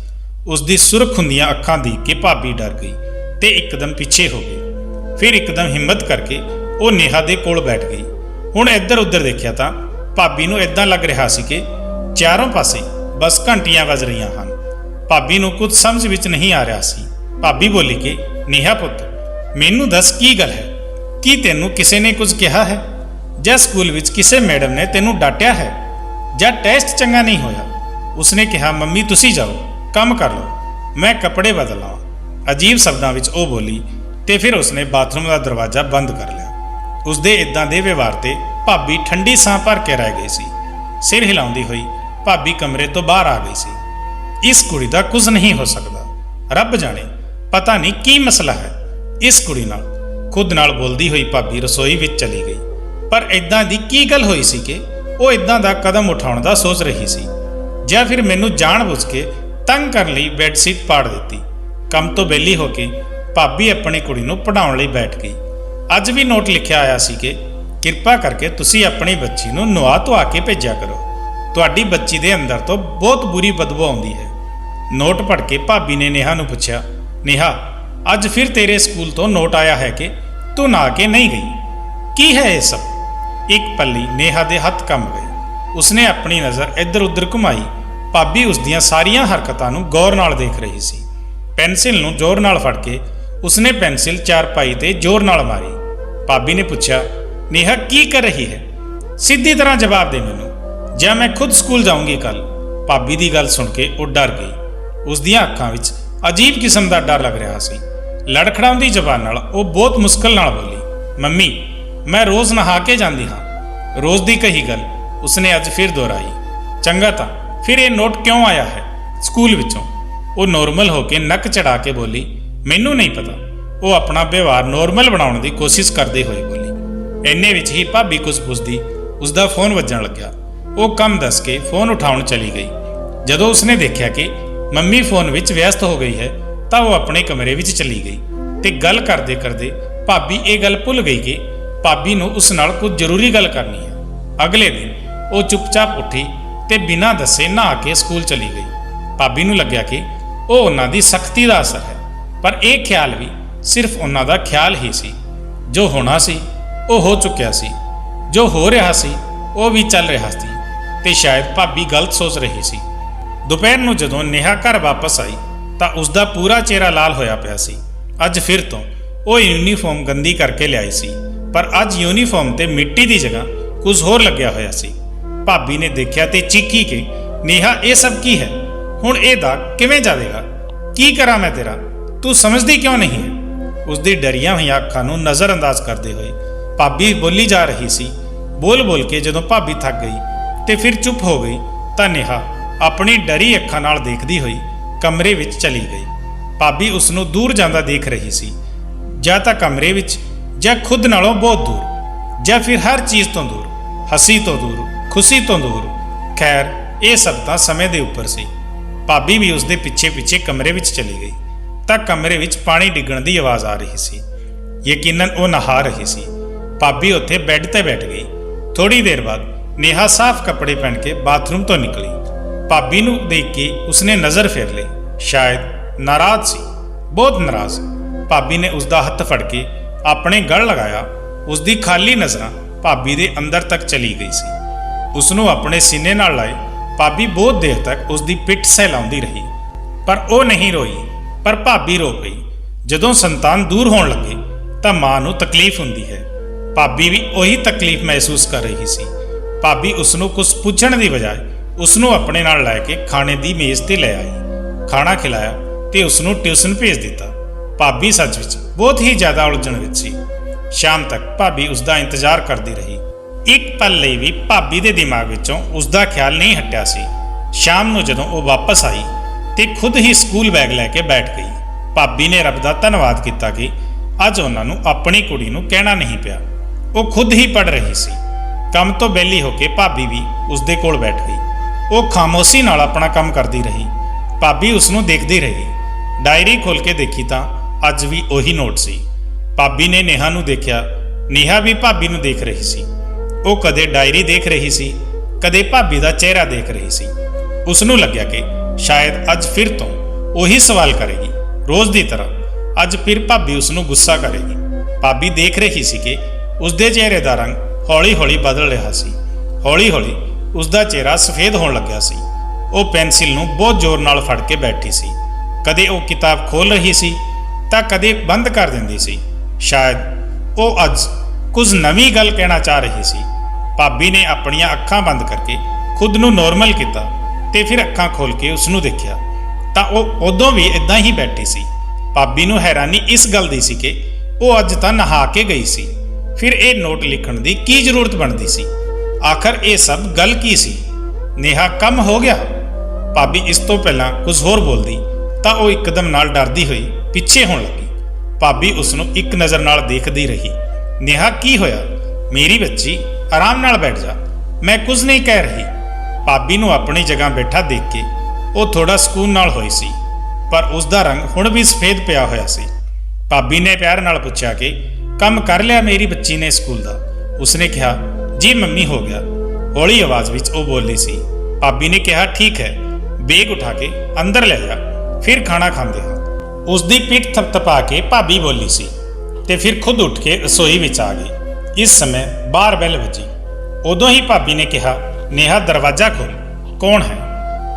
ਉਸ ਦੀ ਸੁਰਖ ਹੁੰਦੀਆਂ ਅੱਖਾਂ ਦੇਖ ਕੇ ਭਾਬੀ ਡਰ ਗਈ ਤੇ ਇੱਕਦਮ ਪਿੱਛੇ ਹੋ ਗਈ। ਫਿਰ ਇੱਕਦਮ ਹਿੰਮਤ ਕਰਕੇ ਉਹ ਨੇਹਾ ਦੇ ਕੋਲ ਬੈਠ ਗਈ। ਹੁਣ ਇੱਧਰ ਉੱਧਰ ਦੇਖਿਆ ਤਾਂ ਭਾਬੀ ਨੂੰ ਇਦਾਂ ਲੱਗ ਰਿਹਾ ਸੀ ਕਿ ਚਾਰੋਂ ਪਾਸੇ ਬਸ ਘੰਟੀਆਂ ਵੱਜ ਰਹੀਆਂ ਹਨ। ਭਾਬੀ ਨੂੰ ਕੁਝ ਸਮਝ ਵਿੱਚ ਨਹੀਂ ਆ ਰਿਹਾ ਸੀ। ਭਾਬੀ ਬੋਲੀ ਕਿ ਨੇਹਾ ਪੁੱਤ, ਮੈਨੂੰ ਦੱਸ ਕੀ ਗੱਲ ਹੈ? ਕੀ ਤੈਨੂੰ ਕਿਸੇ ਨੇ ਕੁਝ ਕਿਹਾ ਹੈ ਜਾਂ ਸਕੂਲ ਵਿੱਚ ਕਿਸੇ ਮੈਡਮ ਨੇ ਤੈਨੂੰ ਡਾਂਟਿਆ ਹੈ ਜਾਂ ਟੈਸਟ ਚੰਗਾ ਨਹੀਂ ਹੋਇਆ? ਉਸਨੇ ਕਿਹਾ, ਮੰਮੀ ਤੁਸੀਂ ਜਾਓ, ਕੰਮ ਕਰ ਲਓ, ਮੈਂ ਕੱਪੜੇ ਬਦਲ ਲਵਾਂ। ਅਜੀਬ ਸ਼ਬਦਾਂ ਵਿੱਚ ਉਹ ਬੋਲੀ ਤੇ ਫਿਰ ਉਸਨੇ ਬਾਥਰੂਮ ਦਾ ਦਰਵਾਜ਼ਾ ਬੰਦ ਕਰ ਲਿਆ। ਉਸਦੇ ਇਦਾਂ ਦੇ ਵਿਵਹਾਰ ਤੇ ਭਾਬੀ ਠੰਡੀ ਸਾਹ ਭਰ ਕੇ ਰਹਿ ਗਈ ਸੀ। ਸਿਰ ਹਿਲਾਉਂਦੀ ਹੋਈ ਭਾਬੀ ਕਮਰੇ ਤੋਂ ਬਾਹਰ ਆ ਗਈ ਸੀ। ਇਸ ਕੁੜੀ ਦਾ ਕੁਝ ਨਹੀਂ ਹੋ ਸਕਦਾ, ਰੱਬ ਜਾਣੇ ਪਤਾ ਨਹੀਂ ਕੀ ਮਸਲਾ ਹੈ ਇਸ ਕੁੜੀ ਨਾਲ। ਖੁਦ ਨਾਲ ਬੋਲਦੀ ਹੋਈ ਭਾਬੀ ਰਸੋਈ ਵਿੱਚ ਚਲੀ ਗਈ। ਪਰ ਇਦਾਂ ਦੀ ਕੀ ਗੱਲ ਹੋਈ ਸੀ ਕਿ ਉਹ ਇਦਾਂ ਦਾ ਕਦਮ ਉਠਾਉਣ ਦਾ ਸੋਚ ਰਹੀ ਸੀ, ਜਾਂ ਫਿਰ ਮੈਨੂੰ ਜਾਣਬੁੱਝ ਕੇ ਤੰਗ ਕਰਨ ਲਈ ਬੈੱਡ ਸ਼ੀਟ ਪਾੜ ਦਿੱਤੀ। ਕੰਮ ਤੋਂ ਵਿਹਲੀ ਹੋ ਕੇ ਭਾਬੀ ਆਪਣੀ ਕੁੜੀ ਨੂੰ ਪੜ੍ਹਾਉਣ ਲਈ ਬੈਠ ਗਈ। ਅੱਜ ਵੀ ਨੋਟ ਲਿਖਿਆ ਆਇਆ ਸੀ ਕਿ ਕਿਰਪਾ ਕਰਕੇ ਤੁਸੀਂ ਆਪਣੀ ਬੱਚੀ ਨੂੰ ਨਵਾ ਧੁਆ ਕੇ ਭੇਜਿਆ ਕਰੋ, ਤੁਹਾਡੀ ਬੱਚੀ ਦੇ ਅੰਦਰ ਤੋਂ ਬਹੁਤ ਬੁਰੀ ਬਦਬੂ ਆਉਂਦੀ ਹੈ। ਨੋਟ ਪੜ੍ਹ ਕੇ ਭਾਬੀ ਨੇ ਨੇਹਾ ਨੂੰ ਪੁੱਛਿਆ, ਨੇਹਾ ਅੱਜ ਫਿਰ ਤੇਰੇ ਸਕੂਲ ਤੋਂ ਨੋਟ ਆਇਆ ਹੈ ਕਿ ਤੂੰ ਨਹਾ ਕੇ ਨਹੀਂ ਗਈ, ਕੀ ਹੈ ਇਹ ਸਭ? ਇੱਕ ਪੱਲੀ ਨੇਹਾ ਦੇ ਹੱਥ ਕੰਬ ਗਈ। ਉਸਨੇ ਆਪਣੀ ਨਜ਼ਰ ਇੱਧਰ ਉੱਧਰ ਘੁਮਾਈ। ਭਾਬੀ ਉਸ ਦੀਆਂ ਸਾਰੀਆਂ ਹਰਕਤਾਂ ਨੂੰ ਗੌਰ ਨਾਲ ਦੇਖ ਰਹੀ ਸੀ। ਪੈਨਸਿਲ ਨੂੰ ਜ਼ੋਰ ਨਾਲ ਫੜ ਕੇ ਉਸਨੇ ਪੈਨਸਿਲ ਚਾਰਪਾਈ ਤੇ ਜ਼ੋਰ ਨਾਲ ਮਾਰੀ। ਭਾਬੀ ਨੇ ਪੁੱਛਿਆ, ਨੇਹਾ ਕੀ ਕਰ ਰਹੀ ਹੈ? ਸਿੱਧੀ ਤਰ੍ਹਾਂ ਜਵਾਬ ਦੇ ਮੈਨੂੰ, ਜਾਂ ਮੈਂ ਖੁਦ ਸਕੂਲ ਜਾਊਂਗੀ ਕੱਲ। ਭਾਬੀ ਦੀ ਗੱਲ ਸੁਣ ਕੇ ਉਹ ਡਰ ਗਈ। ਉਸ ਦੀਆਂ ਅੱਖਾਂ ਵਿੱਚ ਅਜੀਬ ਕਿਸਮ ਦਾ ਡਰ ਲੱਗ ਰਿਹਾ ਸੀ। ਲੜਖੜਾਉਂਦੀ ਜ਼ਬਾਨ ਨਾਲ ਉਹ ਬਹੁਤ ਮੁਸ਼ਕਲ ਨਾਲ ਬੋਲੀ, ਮੰਮੀ ਮੈਂ ਰੋਜ਼ ਨਹਾ ਕੇ ਜਾਂਦੀ ਹਾਂ। ਰੋਜ਼ ਦੀ ਕਹੀ ਗੱਲ ਉਸਨੇ ਅੱਜ ਫਿਰ ਦੁਹਰਾਈ। ਚੰਗਾ ਤਾਂ ਫਿਰ ਇਹ ਨੋਟ ਕਿਉਂ ਆਇਆ ਹੈ ਸਕੂਲ ਵਿੱਚੋਂ? ਉਹ ਨੋਰਮਲ ਹੋ ਕੇ ਨੱਕ ਚੜਾ ਕੇ ਬੋਲੀ, ਮੈਨੂੰ ਨਹੀਂ ਪਤਾ। ਉਹ ਆਪਣਾ ਵਿਵਹਾਰ ਨੋਰਮਲ ਬਣਾਉਣ ਦੀ ਕੋਸ਼ਿਸ਼ ਕਰਦੇ ਹੋਏ ਬੋਲੀ। ਇੰਨੇ ਵਿੱਚ ਹੀ ਭਾਬੀ ਕੁਝ ਪੁੱਛਦੀ ਉਸ ਦਾ ਫੋਨ ਵੱਜਣ ਲੱਗਿਆ। ਉਹ ਕੰਮ ਦੱਸ ਕੇ ਫੋਨ ਉਠਾਉਣ ਚਲੀ ਗਈ। ਜਦੋਂ ਉਸਨੇ ਦੇਖਿਆ ਕਿ ਮੰਮੀ ਫੋਨ ਵਿੱਚ ਵਿਅਸਤ ਹੋ ਗਈ ਹੈ ਤਾਂ ਉਹ ਆਪਣੇ ਕਮਰੇ ਵਿੱਚ ਚਲੀ ਗਈ ਤੇ ਗੱਲ ਕਰਦੇ ਕਰਦੇ ਭਾਬੀ ਇਹ ਗੱਲ ਭੁੱਲ ਗਈ ਕਿ ਭਾਬੀ ਨੂੰ ਉਸ ਨਾਲ ਕੁਝ ਜ਼ਰੂਰੀ ਗੱਲ ਕਰਨੀ ਹੈ। ਅਗਲੇ ਦਿਨ ਉਹ ਚੁੱਪਚਾਪ ਉੱਠੀ ਤੇ ਬਿਨਾਂ ਦੱਸੇ ਨਹਾ ਕੇ ਸਕੂਲ ਚਲੀ ਗਈ। ਭਾਬੀ ਨੂੰ ਲੱਗਿਆ ਕਿ ਉਹ ਉਹਨਾਂ ਦੀ ਸਖਤੀ ਦਾ ਅਸਰ ਹੈ, ਪਰ ਇਹ ਖਿਆਲ ਵੀ ਸਿਰਫ ਉਹਨਾਂ ਦਾ ਖਿਆਲ ਹੀ ਸੀ। ਜੋ ਹੋਣਾ ਸੀ ਉਹ ਹੋ ਚੁੱਕਿਆ ਸੀ, ਜੋ ਹੋ ਰਿਹਾ ਸੀ ਉਹ ਵੀ ਚੱਲ ਰਿਹਾ ਸੀ ਤੇ ਸ਼ਾਇਦ ਭਾਬੀ ਗਲਤ ਸੋਚ ਰਹੀ ਸੀ। ਦੁਪਹਿਰ ਨੂੰ ਜਦੋਂ ਨੇਹਾ ਘਰ ਵਾਪਸ ਆਈ ਤਾਂ ਉਸ ਦਾ ਪੂਰਾ ਚਿਹਰਾ ਲਾਲ ਹੋਇਆ ਪਿਆ ਸੀ। ਅੱਜ ਫਿਰ ਤੋਂ ਉਹ ਯੂਨੀਫਾਰਮ ਗੰਦੀ ਕਰਕੇ ਲਿਆਈ ਸੀ ਪਰ ਅੱਜ ਯੂਨੀਫਾਰਮ ਤੇ ਮਿੱਟੀ ਦੀ ਜਗ੍ਹਾ ਕੁਝ ਹੋਰ ਲੱਗਿਆ ਹੋਇਆ ਸੀ। ਭਾਬੀ ਨੇ ਦੇਖਿਆ ਤੇ ਚੀਖੀ ਕਿ ਨੇਹਾ ਇਹ ਸਭ ਕੀ ਹੈ? ਹੁਣ ਇਹ ਦਾਗ ਕਿਵੇਂ ਜਾਵੇਗਾ? ਕੀ ਕਰਾਂ ਮੈਂ ਤੇਰਾ? ਤੂੰ ਸਮਝਦੀ ਕਿਉਂ ਨਹੀਂ ਹੈ? ਉਸਦੀ ਡਰੀਆਂ ਹੋਈਆਂ ਅੱਖਾਂ ਨੂੰ ਨਜ਼ਰਅੰਦਾਜ਼ ਕਰਦੇ ਹੋਏ ਭਾਬੀ ਬੋਲੀ ਜਾ ਰਹੀ ਸੀ। ਬੋਲ ਕੇ ਜਦੋਂ ਭਾਬੀ ਥੱਕ ਗਈ ਤੇ ਫਿਰ ਚੁੱਪ ਹੋ ਗਈ ਤਾਂ ਨੇਹਾ ਆਪਣੀ ਡਰੀ ਅੱਖਾਂ ਨਾਲ ਦੇਖਦੀ ਹੋਈ ਕਮਰੇ ਵਿੱਚ ਚਲੀ ਗਈ। ਭਾਬੀ ਉਸ ਨੂੰ ਦੂਰ ਜਾਂਦਾ ਦੇਖ ਰਹੀ ਸੀ, ਜਾਂ ਤਾਂ ਕਮਰੇ ਵਿੱਚ, ਜਾਂ ਖੁਦ ਨਾਲੋਂ ਬਹੁਤ ਦੂਰ, ਜਾਂ ਫਿਰ ਹਰ ਚੀਜ਼ ਤੋਂ ਦੂਰ, ਹੱਸੀ ਤੋਂ ਦੂਰ, ਖੁਸ਼ੀ ਤੋਂ ਦੂਰ। ਖੈਰ, ਇਹ ਸਭ ਤਾਂ ਸਮੇਂ ਦੇ ਉੱਪਰ ਸੀ। ਭਾਬੀ ਵੀ ਉਸਦੇ ਪਿੱਛੇ ਕਮਰੇ ਵਿੱਚ ਚਲੀ ਗਈ ਤਾਂ ਕਮਰੇ ਵਿੱਚ ਪਾਣੀ ਡਿੱਗਣ ਦੀ ਆਵਾਜ਼ ਆ ਰਹੀ ਸੀ। ਯਕੀਨਨ ਉਹ ਨਹਾ ਰਹੀ ਸੀ। ਭਾਬੀ ਉੱਥੇ ਬੈੱਡ ਤੇ ਬੈਠ ਗਈ। ਥੋੜੀ ਦੇਰ ਬਾਅਦ ਨੇਹਾ ਸਾਫ਼ ਕੱਪੜੇ ਪਹਿਨ ਕੇ ਬਾਥਰੂਮ ਤੋਂ ਨਿਕਲੀ। ਭਾਬੀ ਨੂੰ ਦੇਖ ਕੇ ਉਸਨੇ ਨਜ਼ਰ ਫੇਰ ਲਈ। ਸ਼ਾਇਦ ਨਾਰਾਜ਼ ਸੀ, ਬਹੁਤ ਨਾਰਾਜ਼। ਭਾਬੀ ਨੇ ਉਸਦਾ ਹੱਥ ਫੜ ਕੇ ਆਪਣੇ ਗਲ ਲਗਾਇਆ। ਉਸਦੀ ਖਾਲੀ ਨਜ਼ਰਾਂ ਭਾਬੀ ਦੇ ਅੰਦਰ ਤੱਕ ਚਲੀ ਗਈ ਸੀ। ਉਸਨੂੰ ਆਪਣੇ ਸੀਨੇ ਨਾਲ ਲਾਏ ਭਾਬੀ ਬਹੁਤ ਦੇਰ ਤੱਕ ਉਸਦੀ ਪਿੱਠ ਸਹਿਲਾਉਂਦੀ ਰਹੀ, ਪਰ ਉਹ ਨਹੀਂ ਰੋਈ। ਪਰ ਭਾਬੀ ਰੋ ਪਈ। ਜਦੋਂ ਸੰਤਾਨ ਦੂਰ ਹੋਣ ਲੱਗੇ ਤਾਂ ਮਾਂ ਨੂੰ ਤਕਲੀਫ ਹੁੰਦੀ ਹੈ। ਭਾਬੀ ਵੀ ਉਹੀ ਤਕਲੀਫ ਮਹਿਸੂਸ ਕਰ ਰਹੀ ਸੀ। ਭਾਬੀ ਉਸਨੂੰ ਕੁਝ ਪੁੱਛਣ ਦੀ ਬਜਾਏ ਉਸਨੂੰ ਆਪਣੇ ਨਾਲ ਲੈ ਕੇ ਖਾਣੇ ਦੀ ਮੇਜ਼ ਤੇ ਲੈ ਆਈ। ਖਾਣਾ ਖਿਲਾਇਆ ਤੇ ਉਸਨੂੰ ਟਿਊਸ਼ਨ ਭੇਜ ਦਿੱਤਾ। ਭਾਬੀ ਸੱਚ ਵਿੱਚ ਬਹੁਤ ਹੀ ਜ਼ਿਆਦਾ ਉਲਝਣ ਵਿੱਚ ਸੀ। ਸ਼ਾਮ ਤੱਕ ਭਾਬੀ ਉਸਦਾ ਇੰਤਜ਼ਾਰ ਕਰਦੀ ਰਹੀ। ਇੱਕ ਪਲ ਲਈ ਵੀ ਭਾਬੀ ਦੇ ਦਿਮਾਗ ਵਿੱਚੋਂ ਉਸਦਾ ਖਿਆਲ ਨਹੀਂ ਹਟਿਆ ਸੀ। ਸ਼ਾਮ ਨੂੰ ਜਦੋਂ ਉਹ ਵਾਪਸ ਆਈ ਤੇ ਖੁਦ ਹੀ ਸਕੂਲ ਬੈਗ ਲੈ ਕੇ ਬੈਠ ਗਈ। ਭਾਬੀ ਨੇ ਰੱਬ ਦਾ ਧੰਨਵਾਦ ਕੀਤਾ ਕਿ ਅੱਜ ਉਹਨਾਂ ਨੂੰ ਆਪਣੀ ਕੁੜੀ ਨੂੰ ਕਹਿਣਾ ਨਹੀਂ ਪਿਆ। ਉਹ ਖੁਦ ਹੀ ਪੜ੍ਹ ਰਹੀ ਸੀ। ਕੰਮ ਤੋਂ ਵਿਹਲੀ ਹੋ ਕੇ ਭਾਬੀ ਵੀ ਉਸਦੇ ਕੋਲ ਬੈਠ ਗਈ। ਉਹ ਖਾਮੋਸ਼ੀ ਨਾਲ ਆਪਣਾ ਕੰਮ ਕਰਦੀ ਰਹੀ। ਭਾਬੀ ਉਸਨੂੰ ਦੇਖਦੀ ਰਹੀ। ਡਾਇਰੀ ਖੋਲ੍ਹ ਕੇ ਦੇਖੀ ਤਾਂ ਅੱਜ ਵੀ ਉਹੀ ਨੋਟ ਸੀ। ਭਾਬੀ ਨੇ ਨੇਹਾ ਨੂੰ ਦੇਖਿਆ। ਨੇਹਾ ਵੀ ਭਾਬੀ ਨੂੰ ਦੇਖ ਰਹੀ ਸੀ। ਉਹ ਕਦੇ ਡਾਇਰੀ ਦੇਖ ਰਹੀ ਸੀ, ਕਦੇ ਭਾਬੀ ਦਾ ਚਿਹਰਾ ਦੇਖ ਰਹੀ ਸੀ। ਉਸਨੂੰ ਲੱਗਿਆ ਕਿ ਸ਼ਾਇਦ ਅੱਜ ਫਿਰ ਤੋਂ ਉਹੀ ਸਵਾਲ ਕਰੇਗੀ, ਰੋਜ਼ ਦੀ ਤਰ੍ਹਾਂ। ਅੱਜ ਫਿਰ ਭਾਬੀ ਉਸਨੂੰ ਗੁੱਸਾ ਕਰੇਗੀ। ਭਾਬੀ ਦੇਖ ਰਹੀ ਸੀ ਕਿ ਉਸਦੇ ਚਿਹਰੇ ਦਾ ਰੰਗ ਹੌਲੀ-ਹੌਲੀ ਬਦਲ ਰਿਹਾ ਸੀ। ਹੌਲੀ-ਹੌਲੀ ਉਸਦਾ ਚਿਹਰਾ ਸਫੇਦ ਹੋਣ ਲੱਗਿਆ ਸੀ। ਉਹ ਪੈਨਸਿਲ ਨੂੰ ਬਹੁਤ ਜ਼ੋਰ ਨਾਲ ਫੜ ਕੇ ਬੈਠੀ ਸੀ। ਕਦੇ ਉਹ ਕਿਤਾਬ ਖੋਲ੍ਹ ਰਹੀ ਸੀ ਤਾਂ ਕਦੇ ਬੰਦ ਕਰ ਦਿੰਦੀ ਸੀ। ਸ਼ਾਇਦ ਉਹ ਅੱਜ ਕੁਝ ਨਵੀਂ ਗੱਲ ਕਹਿਣਾ ਚਾਹ ਰਹੀ ਸੀ। ਭਾਬੀ ਨੇ ਆਪਣੀਆਂ ਅੱਖਾਂ ਬੰਦ ਕਰਕੇ ਖੁਦ ਨੂੰ ਨੋਰਮਲ ਕੀਤਾ ਤੇ ਫਿਰ ਅੱਖਾਂ ਖੋਲ੍ਹ ਕੇ ਉਸਨੂੰ ਦੇਖਿਆ ਤਾਂ ਉਹ ਉਦੋਂ ਵੀ ਇਦਾਂ ਹੀ ਬੈਠੀ ਸੀ। ਭਾਬੀ ਨੂੰ ਹੈਰਾਨੀ ਇਸ ਗੱਲ ਦੀ ਸੀ ਕਿ ਉਹ ਅੱਜ ਤਾਂ ਨਹਾ ਕੇ ਗਈ ਸੀ। ਫਿਰ ਇਹ ਨੋਟ ਲਿਖਣ ਦੀ ਕੀ ਜ਼ਰੂਰਤ ਬਣਦੀ ਸੀ? ਆਖਰ ਇਹ ਸਭ ਗੱਲ ਕੀ ਸੀ? ਨੇਹਾ ਕੰਮ ਹੋ ਗਿਆ। ਭਾਬੀ ਇਸ ਤੋਂ ਪਹਿਲਾਂ ਕੁਝ ਹੋਰ ਬੋਲਦੀ ਤਾਂ ਉਹ ਇੱਕਦਮ ਨਾਲ ਡਰਦੀ ਹੋਈ ਪਿੱਛੇ ਹੋਣ ਲੱਗੀ। ਭਾਬੀ ਉਸ ਨੂੰ ਇੱਕ ਨਜ਼ਰ ਨਾਲ ਦੇਖਦੀ ਰਹੀ। ਨੇਹਾ ਕੀ ਹੋਇਆ? ਮੇਰੀ ਬੱਚੀ, ਆਰਾਮ ਨਾਲ ਬੈਠ ਜਾ, ਮੈਂ ਕੁਝ ਨਹੀਂ ਕਹਿ ਰਹੀ। ਭਾਬੀ ਨੂੰ ਆਪਣੀ ਜਗ੍ਹਾ ਬੈਠਾ ਦੇਖ ਕੇ ਉਹ ਥੋੜਾ ਸਕੂਨ ਨਾਲ ਹੋਈ ਸੀ, ਪਰ ਉਸ ਦਾ ਰੰਗ ਹੁਣ ਵੀ ਸਫੇਦ ਪਿਆ ਹੋਇਆ ਸੀ। ਭਾਬੀ ਨੇ ਪਿਆਰ ਨਾਲ ਪੁੱਛਿਆ ਕਿ ਕੰਮ ਕਰ ਲਿਆ ਮੇਰੀ ਬੱਚੀ ਨੇ ਸਕੂਲ ਦਾ? ਉਸਨੇ ਕਿਹਾ, ਜੀ ਮੰਮੀ, ਹੋ ਗਿਆ। ਹੌਲੀ ਆਵਾਜ਼ ਵਿੱਚ ਉਹ ਬੋਲੀ ਸੀ। ਭਾਬੀ ਨੇ ਕਿਹਾ, ਠੀਕ ਹੈ, ਬੈਗ ਉਠਾ ਕੇ ਅੰਦਰ ਲੈ ਜਾ, ਫਿਰ ਖਾਣਾ ਖਾਂਦੇ ਹਾਂ। ਉਸਦੀ ਪਿੱਠ ਥਪਥਪਾ ਕੇ ਭਾਬੀ ਬੋਲੀ ਸੀ ਤੇ ਫਿਰ ਖੁਦ ਉੱਠ ਕੇ ਰਸੋਈ ਵਿੱਚ ਆ ਗਈ। ਇਸ ਸਮੇਂ ਬਾਹਰ ਬੈਲ ਵੱਜੀ। ਉਦੋਂ ਹੀ ਭਾਬੀ ਨੇ ਕਿਹਾ, ਨੇਹਾ ਦਰਵਾਜ਼ਾ ਖੋਲ, ਕੌਣ ਹੈ?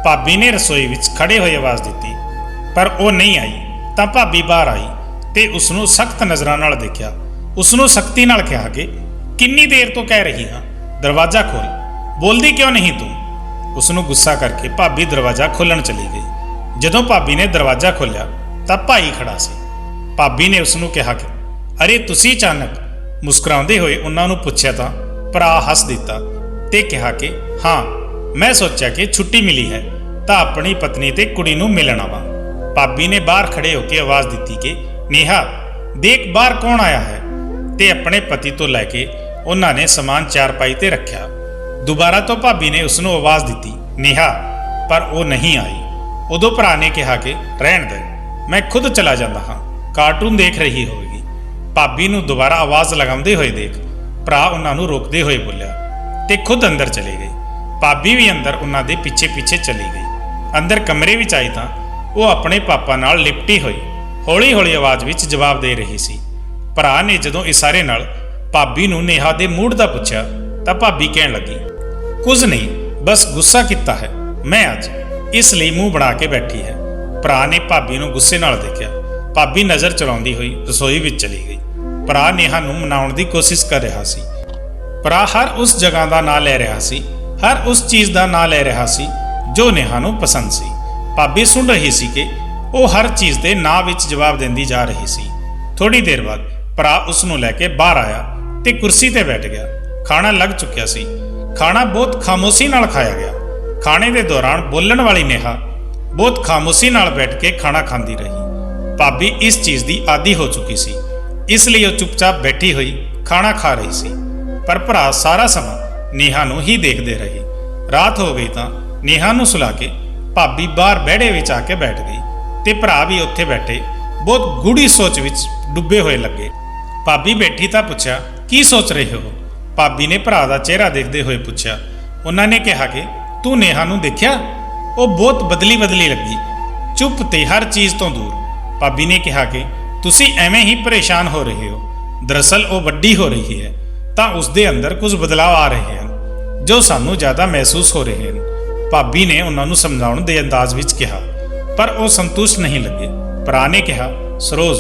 ਭਾਬੀ ਨੇ ਰਸੋਈ ਵਿੱਚ ਖੜੇ ਹੋਏ ਆਵਾਜ਼ ਦਿੱਤੀ, ਪਰ ਉਹ ਨਹੀਂ ਆਈ। ਤਾਂ ਭਾਬੀ ਬਾਹਰ ਆਈ ਤੇ ਉਸ ਨੂੰ ਸਖਤ ਨਜ਼ਰਾਂ ਨਾਲ ਦੇਖਿਆ। ਉਸ ਨੂੰ ਸਖਤੀ ਨਾਲ ਕਿਹਾ ਕਿ ਕਿੰਨੀ ਦੇਰ ਤੋਂ ਕਹਿ ਰਹੀ ਹਾਂ, ਦਰਵਾਜ਼ਾ ਖੋਲ, ਬੋਲਦੀ ਕਿਉਂ ਨਹੀਂ ਤੂੰ? ਉਸ ਨੂੰ ਗੁੱਸਾ ਕਰਕੇ ਭਾਬੀ ਦਰਵਾਜ਼ਾ ਖੋਲ੍ਹਣ ਚਲੀ ਗਈ। ਜਦੋਂ ਭਾਬੀ ਨੇ ਦਰਵਾਜ਼ਾ ਖੋਲ੍ਹਿਆ ਤਾਂ ਭਾਈ ਖੜਾ ਸੀ। ਭਾਬੀ ਨੇ ਉਸ ਨੂੰ ਕਿਹਾ ਕਿ ਅਰੇ ਤੁਸੀਂ ਅਚਾਨਕ? ਮੁਸਕਰਾਉਂਦੇ ਹੋਏ ਉਹਨਾਂ ਨੂੰ ਪੁੱਛਿਆ ਤਾਂ ਭਰਾ ਹੱਸ ਦਿੱਤਾ ਤੇ ਕਿਹਾ ਕਿ ਹਾਂ, ਮੈਂ ਸੋਚਿਆ ਕਿ ਛੁੱਟੀ ਮਿਲੀ ਹੈ ਤਾਂ ਆਪਣੀ ਪਤਨੀ ਤੇ ਕੁੜੀ ਨੂੰ ਮਿਲਣ ਆਵਾਂ। ਭਾਬੀ ਨੇ ਬਾਹਰ ਖੜੇ ਹੋ ਕੇ ਆਵਾਜ਼ ਦਿੱਤੀ ਕਿ ਨੇਹਾ ਦੇਖ ਬਾਹਰ ਕੌਣ ਆਇਆ ਹੈ, ਤੇ ਆਪਣੇ ਪਤੀ ਤੋਂ ਲੈ ਕੇ ਉਹਨਾਂ ਨੇ ਸਮਾਨ ਚਾਰਪਾਈ ਤੇ ਰੱਖਿਆ। ਦੁਬਾਰਾ ਤੋਂ ਭਾਬੀ ਨੇ ਉਸ ਨੂੰ ਆਵਾਜ਼ ਦਿੱਤੀ, ਨੇਹਾ, ਪਰ ਉਹ ਨਹੀਂ ਆਈ। ਉਦੋਂ ਭਰਾ ਨੇ ਕਿਹਾ ਕਿ ਰਹਿਣ ਦੇ, ਮੈਂ ਖੁਦ ਚਲਾ ਜਾਂਦਾ ਹਾਂ, ਕਾਰਟੂਨ ਦੇਖ ਰਹੀ ਹੋਵੇਗੀ। ਭਾਬੀ ਨੂੰ ਦੁਬਾਰਾ ਆਵਾਜ਼ ਲਗਾਉਂਦੇ ਹੋਏ ਦੇਖ ਭਰਾ ਉਹਨਾਂ ਨੂੰ ਰੋਕਦੇ ਹੋਏ ਬੋਲਿਆ ਤੇ ਖੁਦ ਅੰਦਰ ਚਲੇ ਗਈ। ਭਾਬੀ ਵੀ ਅੰਦਰ ਉਹਨਾਂ ਦੇ ਪਿੱਛੇ ਚਲੀ ਗਈ। ਅੰਦਰ ਕਮਰੇ ਵਿੱਚ ਆਈ ਤਾਂ ਉਹ ਆਪਣੇ ਪਾਪਾ ਨਾਲ ਲਿਪਟੀ ਹੋਈ ਹੌਲੀ-ਹੌਲੀ ਆਵਾਜ਼ ਵਿੱਚ ਜਵਾਬ ਦੇ ਰਹੀ ਸੀ। ਭਰਾ ਨੇ ਜਦੋਂ ਇਸ਼ਾਰੇ ਨਾਲ ਭਾਬੀ ਨੂੰ ਨੇਹਾ ਦੇ ਮੂਡ ਦਾ ਪੁੱਛਿਆ ਤਾਂ ਭਾਬੀ ਕਹਿਣ ਲੱਗੀ, ਕੁਝ ਨਹੀਂ, ਬਸ ਗੁੱਸਾ ਕੀਤਾ ਹੈ ਮੈਂ ਅੱਜ, ਇਸ ਲਈ ਮੂੰਹ ਬਣਾ ਕੇ ਬੈਠੀ ਹੈ। ਭਰਾ ਨੇ ਭਾਬੀ ਨੂੰ ਗੁੱਸੇ ਨਾਲ ਦੇਖਿਆ। ਭਾਬੀ ਨਜ਼ਰ ਚਲਾਉਂਦੀ ਹੋਈ ਰਸੋਈ ਵਿੱਚ ਚਲੀ ਗਈ। ਭਰਾ ਨੇਹਾ ਨੂੰ ਮਨਾਉਣ ਦੀ ਕੋਸ਼ਿਸ਼ ਕਰ ਰਿਹਾ ਸੀ। ਭਰਾ ਹਰ ਉਸ ਜਗ੍ਹਾ ਦਾ ਨਾਂ ਲੈ ਰਿਹਾ ਸੀ, ਹਰ ਉਸ ਚੀਜ਼ ਦਾ ਨਾਂ ਲੈ ਰਿਹਾ ਸੀ ਜੋ ਨੇਹਾ ਨੂੰ ਪਸੰਦ ਸੀ। ਭਾਬੀ ਸੁਣ ਰਹੀ ਸੀ ਕਿ ਉਹ ਹਰ ਚੀਜ਼ ਦੇ ਨਾਂ ਵਿੱਚ ਜਵਾਬ ਦਿੰਦੀ ਜਾ ਰਹੀ ਸੀ। ਥੋੜੀ ਦੇਰ ਬਾਅਦ ਭਰਾ ਉਸ ਨੂੰ ਲੈ ਕੇ ਬਾਹਰ ਆਇਆ ਤੇ ਕੁਰਸੀ ਤੇ ਬੈਠ ਗਿਆ। ਖਾਣਾ ਲੱਗ ਚੁੱਕਿਆ ਸੀ। ਖਾਣਾ ਬਹੁਤ ਖਾਮੋਸ਼ੀ ਨਾਲ ਖਾਇਆ ਗਿਆ। ਖਾਣੇ ਦੇ ਦੌਰਾਨ ਬੋਲਣ ਵਾਲੀ ਨੇਹਾ ਬਹੁਤ ਖਾਮੋਸ਼ੀ ਨਾਲ ਬੈਠ ਕੇ ਖਾਣਾ ਖਾਂਦੀ ਰਹੀ। ਭਾਬੀ ਇਸ ਚੀਜ਼ ਦੀ ਆਦੀ ਹੋ ਚੁੱਕੀ ਸੀ, ਇਸ ਲਈ ਉਹ ਚੁੱਪਚਾਪ ਬੈਠੀ ਹੋਈ ਖਾਣਾ ਖਾ ਰਹੀ ਸੀ। ਪਰ ਭਰਾ ਸਾਰਾ ਸਮਾਂ ਨੇਹਾ ਨੂੰ ਹੀ ਦੇਖਦੇ ਰਹੇ। ਰਾਤ ਹੋ ਗਈ ਤਾਂ ਨੇਹਾ ਨੂੰ ਸੁਲਾ ਕੇ ਭਾਬੀ ਬਾਹਰ ਵਿਹੜੇ ਵਿੱਚ ਆ ਕੇ ਬੈਠ ਗਈ ਤੇ ਭਰਾ ਵੀ ਉੱਥੇ ਬੈਠੇ ਬਹੁਤ ਗੂੜੀ ਸੋਚ ਵਿੱਚ ਡੁੱਬੇ ਹੋਏ ਲੱਗੇ। ਭਾਬੀ ਬੈਠੀ ਤਾਂ ਪੁੱਛਿਆ, ਕੀ ਸੋਚ ਰਹੇ ਹੋ? ਭਾਬੀ ਨੇ ਭਰਾ ਦਾ ਚਿਹਰਾ ਦੇਖਦੇ ਹੋਏ ਪੁੱਛਿਆ। ਉਹਨਾਂ ਨੇ ਕਿਹਾ ਕਿ ਤੂੰ ਨੇਹਾ ਨੂੰ ਦੇਖਿਆ? ਉਹ ਬਹੁਤ ਬਦਲੀ ਲੱਗੀ, ਚੁੱਪ ਤੇ ਹਰ ਚੀਜ਼ ਤੋਂ ਦੂਰ। ਭਾਬੀ ਨੇ ਕਿਹਾ ਕਿ ਤੁਸੀਂ ਐਵੇਂ ਹੀ ਪਰੇਸ਼ਾਨ ਹੋ ਰਹੇ ਹੋ। ਦਰਅਸਲ ਉਹ ਵੱਡੀ ਹੋ ਰਹੀ ਹੈ ਤਾਂ ਉਸ ਦੇ ਅੰਦਰ ਕੁਝ ਬਦਲਾਅ ਆ ਰਹੇ ਹਨ ਜੋ ਸਾਨੂੰ ਜ਼ਿਆਦਾ ਮਹਿਸੂਸ ਹੋ ਰਹੇ ਹਨ। ਭਾਬੀ ਨੇ ਉਹਨਾਂ ਨੂੰ ਸਮਝਾਉਣ ਦੇ ਅੰਦਾਜ਼ ਵਿੱਚ ਕਿਹਾ, ਪਰ ਉਹ ਸੰਤੁਸ਼ਟ ਨਹੀਂ ਲੱਗੇ। ਭਰਾ ਨੇ ਕਿਹਾ, ਸਰੋਜ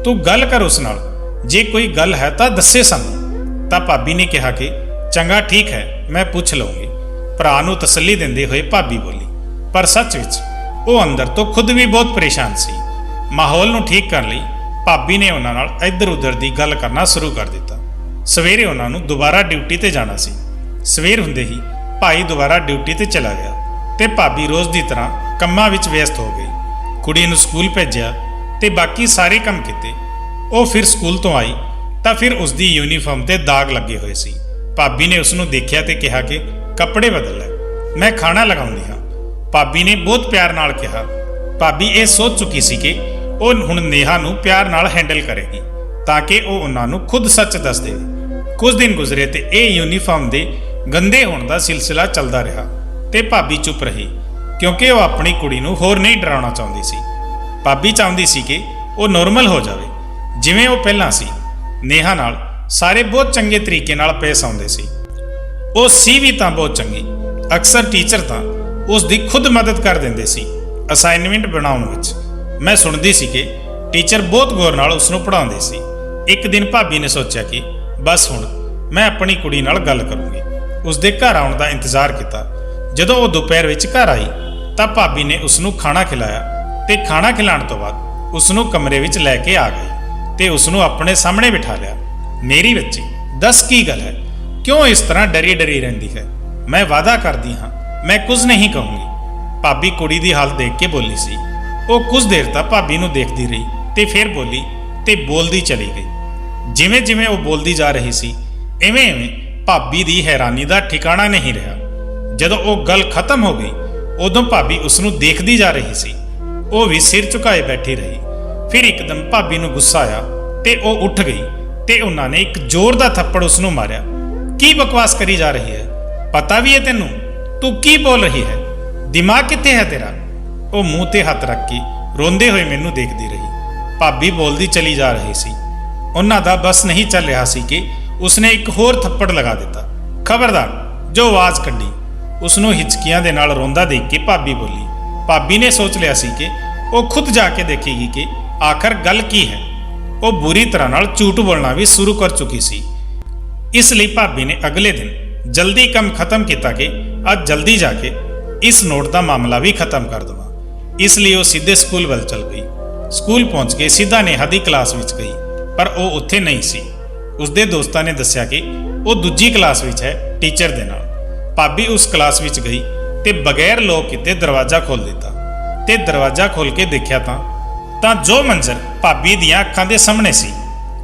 ਤੂੰ ਗੱਲ ਕਰ ਉਸ ਨਾਲ, ਜੇ ਕੋਈ ਗੱਲ ਹੈ ਤਾਂ ਦੱਸੇ ਸਾਨੂੰ। ਤਾਂ ਭਾਬੀ ਨੇ ਕਿਹਾ ਕਿ ਚੰਗਾ ਠੀਕ ਹੈ, ਮੈਂ ਪੁੱਛ ਲਵਾਂਗੀ। ਭਰਾ ਨੂੰ ਤਸੱਲੀ ਦਿੰਦੇ ਹੋਏ ਭਾਬੀ ਬੋਲੀ, ਪਰ ਸੱਚ ਵਿੱਚ ਉਹ ਅੰਦਰ ਤੋਂ ਖੁਦ ਵੀ ਬਹੁਤ ਪਰੇਸ਼ਾਨ ਸੀ। ਮਾਹੌਲ ਨੂੰ ਠੀਕ ਕਰਨ ਲਈ ਭਾਬੀ ਨੇ ਉਹਨਾਂ ਨਾਲ ਇੱਧਰ ਉੱਧਰ ਦੀ ਗੱਲ ਕਰਨਾ ਸ਼ੁਰੂ ਕਰ ਦਿੱਤਾ। ਸਵੇਰੇ ਉਹਨਾਂ ਨੂੰ ਦੁਬਾਰਾ ਡਿਊਟੀ ਤੇ ਜਾਣਾ ਸੀ। ਸਵੇਰ ਹੁੰਦੇ ਹੀ ਭਾਈ ਦੁਬਾਰਾ ਡਿਊਟੀ ਤੇ ਚਲਾ ਗਿਆ ਤੇ ਭਾਬੀ ਰੋਜ਼ ਦੀ ਤਰ੍ਹਾਂ ਕੰਮਾਂ ਵਿੱਚ ਵਿਅਸਤ ਹੋ ਗਈ। ਕੁੜੀ ਨੂੰ ਸਕੂਲ ਭੇਜਿਆ ਤੇ ਬਾਕੀ ਸਾਰੇ ਕੰਮ ਕੀਤੇ। ਉਹ ਫਿਰ ਸਕੂਲ ਤੋਂ ਆਈ ਤਾਂ ਫਿਰ ਉਸ ਦੀ ਯੂਨੀਫਾਰਮ ਤੇ ਦਾਗ ਲੱਗੇ ਹੋਏ ਸੀ। ਭਾਬੀ ਨੇ ਉਸ ਨੂੰ ਦੇਖਿਆ ਤੇ ਕਿਹਾ ਕਿ ਕੱਪੜੇ ਬਦਲ ਲੈ, ਮੈਂ ਖਾਣਾ ਲਗਾਉਂਦੀ ਹਾਂ। ਭਾਬੀ ਨੇ ਬਹੁਤ ਪਿਆਰ ਨਾਲ ਕਿਹਾ। ਭਾਬੀ ਇਹ ਸੋਚ ਚੁੱਕੀ ਸੀ ਕਿ ਉਹ ਹੁਣ ਨੇਹਾ ਨੂੰ ਪਿਆਰ ਨਾਲ ਹੈਂਡਲ ਕਰੇਗੀ ਤਾਂ ਕਿ ਉਹ ਉਹਨਾਂ ਨੂੰ ਖੁਦ ਸੱਚ ਦੱਸ ਦੇਵੇ। ਕੁਝ ਦਿਨ ਗੁਜ਼ਰੇ ਤੇ ਇਹ ਯੂਨੀਫਾਰਮ ਦੇ ਗੰਦੇ ਹੋਣ ਦਾ ਸਿਲਸਿਲਾ ਚੱਲਦਾ ਰਿਹਾ ਤੇ ਭਾਬੀ ਚੁੱਪ ਰਹੀ ਕਿਉਂਕਿ ਉਹ ਆਪਣੀ ਕੁੜੀ ਨੂੰ ਹੋਰ ਨਹੀਂ ਡਰਾਉਣਾ ਚਾਹੁੰਦੀ ਸੀ। ਭਾਬੀ ਚਾਹੁੰਦੀ ਸੀ ਕਿ ਉਹ ਨੋਰਮਲ ਹੋ ਜਾਵੇ ਜਿਵੇਂ ਉਹ ਪਹਿਲਾਂ ਸੀ। ਨੇਹਾ ਨਾਲ ਸਾਰੇ ਬਹੁਤ ਚੰਗੇ ਤਰੀਕੇ ਨਾਲ ਪੇਸ਼ ਆਉਂਦੇ ਸੀ। ਉਹ ਸੀ ਵੀ ਤਾਂ ਬਹੁਤ ਚੰਗੀ। ਅਕਸਰ ਟੀਚਰ ਤਾਂ ਉਸ ਦੀ ਖੁਦ ਮਦਦ ਕਰ ਦਿੰਦੇ ਸੀ ਅਸਾਈਨਮੈਂਟ ਬਣਾਉਣ ਵਿੱਚ। ਮੈਂ ਸੁਣਦੀ ਸੀ ਕਿ ਟੀਚਰ ਬਹੁਤ ਗੌਰ ਨਾਲ ਉਸ ਨੂੰ ਪੜ੍ਹਾਉਂਦੇ ਸੀ। ਇੱਕ ਦਿਨ ਭਾਬੀ ਨੇ ਸੋਚਿਆ ਕਿ ਬਸ ਹੁਣ ਮੈਂ ਆਪਣੀ ਕੁੜੀ ਨਾਲ ਗੱਲ ਕਰੂੰਗੀ। ਉਸ ਦੇ ਘਰ ਆਉਣ ਦਾ ਇੰਤਜ਼ਾਰ ਕੀਤਾ। ਜਦੋਂ ਉਹ ਦੁਪਹਿਰ ਵਿੱਚ ਘਰ ਆਈ ਤਾਂ ਭਾਬੀ ਨੇ ਉਸ ਨੂੰ ਖਾਣਾ ਖਿਲਾਇਆ ਤੇ ਖਾਣਾ ਖਿਲਾਉਣ ਤੋਂ ਬਾਅਦ ਉਸ ਨੂੰ ਕਮਰੇ ਵਿੱਚ ਲੈ ਕੇ ਆ ਗਈ ਤੇ ਉਸ ਨੂੰ ਆਪਣੇ ਸਾਹਮਣੇ ਬਿਠਾ ਲਿਆ। ਮੇਰੀ ਬੱਚੀ, ਦੱਸ ਕੀ ਗੱਲ ਹੈ? ਕਿਉਂ ਇਸ ਤਰ੍ਹਾਂ ਡਰੀ ਰਹਿੰਦੀ ਹੈ? ਮੈਂ ਵਾਅਦਾ ਕਰਦੀ ਹਾਂ ਮੈਂ ਕੁਝ ਨਹੀਂ ਕਹੂੰਗੀ। ਭਾਬੀ ਕੁੜੀ ਦੀ ਹਾਲਤ ਦੇਖ ਕੇ ਬੋਲੀ ਸੀ। ਉਹ ਕੁਝ ਦੇਰ ਤੱਕ ਭਾਬੀ ਨੂੰ ਦੇਖਦੀ ਰਹੀ ਤੇ ਫਿਰ ਬੋਲੀ ਤੇ ਬੋਲਦੀ ਚਲੀ ਗਈ। ਜਿਵੇਂ ਉਹ ਬੋਲਦੀ ਜਾ ਰਹੀ ਸੀ ਐਵੇਂ ਭਾਬੀ ਦੀ ਹੈਰਾਨੀ ਦਾ ਠਿਕਾਣਾ ਨਹੀਂ ਰਿਹਾ। ਜਦੋਂ ਉਹ ਗੱਲ ਖਤਮ ਹੋ ਗਈ ਉਦੋਂ ਭਾਬੀ ਉਸ ਨੂੰ ਦੇਖਦੀ ਜਾ ਰਹੀ ਸੀ। ਉਹ ਵੀ ਸਿਰ ਝੁਕਾਏ ਬੈਠੀ ਰਹੀ। ਫਿਰ ਇੱਕਦਮ ਭਾਬੀ ਨੂੰ ਗੁੱਸਾ ਆਇਆ ਤੇ ਉਹ ਉੱਠ ਗਈ ਤੇ ਉਹਨਾਂ ਨੇ ਇੱਕ ਜ਼ੋਰ ਦਾ ਥੱਪੜ ਉਸ ਨੂੰ ਮਾਰਿਆ। ਕੀ ਬਕਵਾਸ ਕਰੀ ਜਾ ਰਹੀ ਹੈ? ਪਤਾ ਵੀ ਹੈ ਤੈਨੂੰ ਤੂੰ ਕੀ ਬੋਲ ਰਹੀ ਹੈ? ਦਿਮਾਗ ਕਿੱਥੇ ਹੈ ਤੇਰਾ? ਉਹ ਮੂੰਹ ਤੇ ਹੱਥ ਰੱਖ ਕੇ ਰੋਂਦੇ ਹੋਏ ਮੈਨੂੰ ਦੇਖਦੀ ਰਹੀ। ਭਾਬੀ ਬੋਲਦੀ ਚਲੀ ਜਾ ਰਹੀ ਸੀ। ਉਹਨਾਂ ਦਾ ਬਸ ਨਹੀਂ ਚੱਲ ਰਿਹਾ ਸੀ ਕਿ ਉਸਨੇ ਇੱਕ ਹੋਰ ਥੱਪੜ ਲਗਾ ਦਿੱਤਾ। ਖਬਰਦਾਰ, ਜੋ ਆਵਾਜ਼ ਕੱਢੀ। ਉਸ ਨੂੰ ਹਿਚਕੀਆਂ ਦੇ ਨਾਲ ਰੋਂਦਾ ਦੇਖ ਕੇ ਭਾਬੀ ਬੋਲੀ। ਭਾਬੀ ਨੇ ਸੋਚ ਲਿਆ ਸੀ ਕਿ ਉਹ ਖੁਦ ਜਾ ਕੇ ਦੇਖੇਗੀ ਕਿ ਆਖਰ ਗੱਲ ਕੀ ਹੈ। ਉਹ ਬੁਰੀ ਤਰ੍ਹਾਂ ਨਾਲ ਝੂਠ ਬੋਲਣਾ ਵੀ ਸ਼ੁਰੂ ਕਰ ਚੁੱਕੀ ਸੀ। ਇਸ ਲਈ ਭਾਬੀ ਨੇ ਅਗਲੇ ਦਿਨ ਜਲਦੀ ਕੰਮ ਖਤਮ ਕੀਤਾ ਕਿ ਅੱਜ ਜਲਦੀ ਜਾ ਕੇ ਇਸ ਨੋਟ ਦਾ ਮਾਮਲਾ ਵੀ ਖਤਮ ਕਰ ਦਵਾਂ। ਇਸ ਲਈ ਉਹ ਸਿੱਧੇ ਸਕੂਲ ਵੱਲ ਚਲ ਗਈ। ਸਕੂਲ ਪਹੁੰਚ ਕੇ ਸਿੱਧਾ ਨੇਹਾ ਦੀ ਕਲਾਸ ਵਿੱਚ ਗਈ, ਪਰ ਉਹ ਉੱਥੇ ਨਹੀਂ ਸੀ। ਉਸਦੇ ਦੋਸਤਾਂ ਨੇ ਦੱਸਿਆ ਕਿ ਉਹ ਦੂਜੀ ਕਲਾਸ ਵਿੱਚ ਹੈ ਟੀਚਰ ਦੇ ਨਾਲ। ਭਾਬੀ ਉਸ ਕਲਾਸ ਵਿੱਚ ਗਈ ਤੇ ਬਗੈਰ ਲੋਕ ਕੀਤੇ ਦਰਵਾਜ਼ਾ ਖੋਲ੍ਹ ਦਿੱਤਾ ਤੇ ਦਰਵਾਜ਼ਾ ਖੋਲ੍ਹ ਕੇ ਦੇਖਿਆ ਤਾਂ ਜੋ ਮੰਜ਼ਰ ਭਾਬੀ ਦੀਆਂ ਅੱਖਾਂ ਦੇ ਸਾਹਮਣੇ ਸੀ।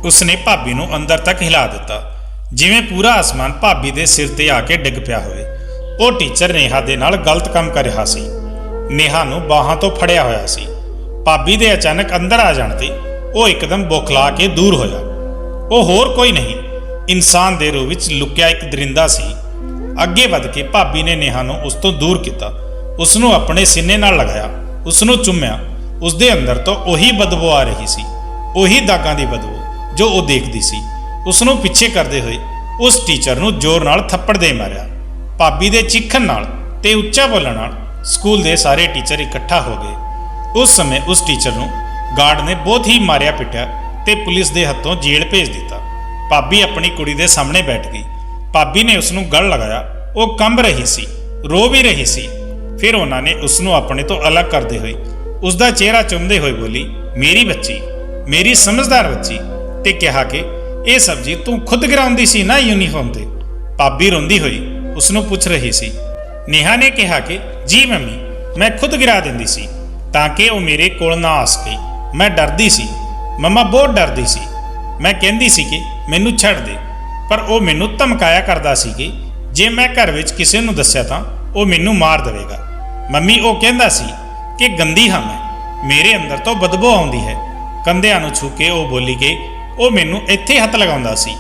ਉਸਨੇ ਭਾਬੀ ਨੂੰ ਅੰਦਰ ਤੱਕ ਹਿਲਾ ਦਿੱਤਾ ਜਿਵੇਂ ਪੂਰਾ ਆਸਮਾਨ ਭਾਬੀ ਦੇ ਸਿਰ ਤੇ ਆ ਕੇ ਡਿੱਗ ਪਿਆ ਹੋਵੇ। ਉਹ ਟੀਚਰ ਨੇਹਾ ਦੇ ਨਾਲ ਗਲਤ ਕੰਮ ਕਰ ਰਿਹਾ ਸੀ। ਨੇਹਾ ਨੂੰ ਬਾਹਾਂ ਤੋਂ ਫੜਿਆ ਹੋਇਆ ਸੀ। ਭਾਬੀ ਦੇ ਅਚਾਨਕ ਅੰਦਰ ਆ ਜਾਣ ਤੇ ਉਹ ਇੱਕਦਮ ਬੋਖਲਾ ਕੇ ਦੂਰ ਹੋਇਆ। ਉਹ ਹੋਰ ਕੋਈ ਨਹੀਂ, ਇਨਸਾਨ ਦੇ ਰੂਪ ਵਿੱਚ ਲੁਕਿਆ ਇੱਕ ਦਰਿੰਦਾ ਸੀ। ਅੱਗੇ ਵੱਧ ਕੇ ਭਾਬੀ ਨੇ ਨੇਹਾ ਨੂੰ ਉਸ ਤੋਂ ਦੂਰ ਕੀਤਾ। ਉਸ ਨੂੰ ਆਪਣੇ ਸੀਨੇ ਨਾਲ ਲਗਾਇਆ, ਉਸ ਨੂੰ ਚੁੰਮਿਆ। ਉਸ ਦੇ ਅੰਦਰ ਤੋਂ ਉਹੀ ਬਦਬੂ ਆ ਰਹੀ ਸੀ, ਉਹੀ ਦਾਗਾਂ ਦੀ ਬਦਬੂ ਜੋ ਉਹ ਦੇਖਦੀ ਸੀ। ਉਸ ਨੂੰ ਪਿੱਛੇ ਕਰਦੇ ਹੋਏ ਉਸ ਟੀਚਰ ਨੂੰ ਜ਼ੋਰ ਨਾਲ ਥੱਪੜ ਦੇ ਮਾਰਿਆ। ਭਾਬੀ ਦੇ ਚੀਖਣ ਨਾਲ ਤੇ ਉੱਚਾ ਬੋਲਣ ਨਾਲ ਸਕੂਲ ਦੇ ਸਾਰੇ ਟੀਚਰ ਇਕੱਠਾ ਹੋ ਗਏ। ਉਸ ਸਮੇਂ ਉਸ ਟੀਚਰ ਨੂੰ ਗਾਰਡ ਨੇ ਬਹੁਤ ਹੀ ਮਾਰਿਆ ਪਿੱਟਿਆ ਤੇ ਪੁਲਿਸ ਦੇ ਹੱਥੋਂ ਜੇਲ੍ਹ ਭੇਜ ਦਿੱਤਾ। ਭਾਬੀ ਆਪਣੀ ਕੁੜੀ ਦੇ ਸਾਹਮਣੇ ਬੈਠ ਗਈ। ਭਾਬੀ ਨੇ ਉਸ ਨੂੰ ਗਲ ਲਗਾਇਆ। ਉਹ ਕੰਬ ਰਹੀ ਸੀ, ਰੋ ਵੀ ਰਹੀ ਸੀ। ਫਿਰ ਉਹਨਾਂ ਨੇ ਉਸ ਨੂੰ ਆਪਣੇ ਤੋਂ ਅਲੱਗ ਕਰਦੇ ਹੋਏ ਉਸ ਦਾ ਚਿਹਰਾ ਚੁੰਮਦੇ ਹੋਏ ਬੋਲੀ, ਮੇਰੀ ਬੱਚੀ, ਮੇਰੀ ਸਮਝਦਾਰ ਬੱਚੀ, ਤੇ ਕਿਹਾ ਕਿ ਇਹ ਸਬਜ਼ੀ ਤੂੰ ਖੁਦ ਗਿਰਾਉਂਦੀ ਸੀ ਨਾ ਯੂਨੀਫਾਰਮ ਤੇ। ਭਾਬੀ ਰੋਂਦੀ ਹੋਈ ਉਸ ਨੂੰ ਪੁੱਛ ਰਹੀ ਸੀ। ਨੇਹਾ ਨੇ ਕਿਹਾ ਕਿ ਜੀ ਮੰਮੀ, ਮੈਂ ਖੁਦ ਗਿਰਾ ਦਿੰਦੀ ਸੀ ਤਾਂ ਕਿ ਉਹ ਮੇਰੇ ਕੋਲ ਨਾ ਆ ਸਕੇ। ਮੈਂ ਡਰਦੀ ਸੀ ਮੰਮਾ, ਬਹੁਤ ਡਰਦੀ ਸੀ। ਮੈਂ ਕਹਿੰਦੀ ਸੀ ਕਿ ਮੈਨੂੰ ਛੱਡ ਦੇ, ਪਰ ਉਹ ਮੈਨੂੰ ਧਮਕਾਇਆ ਕਰਦਾ ਸੀ ਕਿ ਜੇ ਮੈਂ ਘਰ ਵਿੱਚ ਕਿਸੇ ਨੂੰ ਦੱਸਿਆ ਤਾਂ ਉਹ ਮੈਨੂੰ ਮਾਰ ਦੇਵੇਗਾ। ਮੰਮੀ, ਉਹ ਕਹਿੰਦਾ ਸੀ ਕਿ ਗੰਦੀ ਹਾਂ ਮੈਂ, ਮੇਰੇ ਅੰਦਰ ਤੋਂ ਬਦਬੂ ਆਉਂਦੀ ਹੈ। ਕੰਧਿਆਂ ਨੂੰ ਛੂ ਕੇ ਉਹ ਬੋਲੀ ਕਿ ਉਹ ਮੈਨੂੰ ਇੱਥੇ ਹੱਥ ਲਗਾਉਂਦਾ ਸੀ।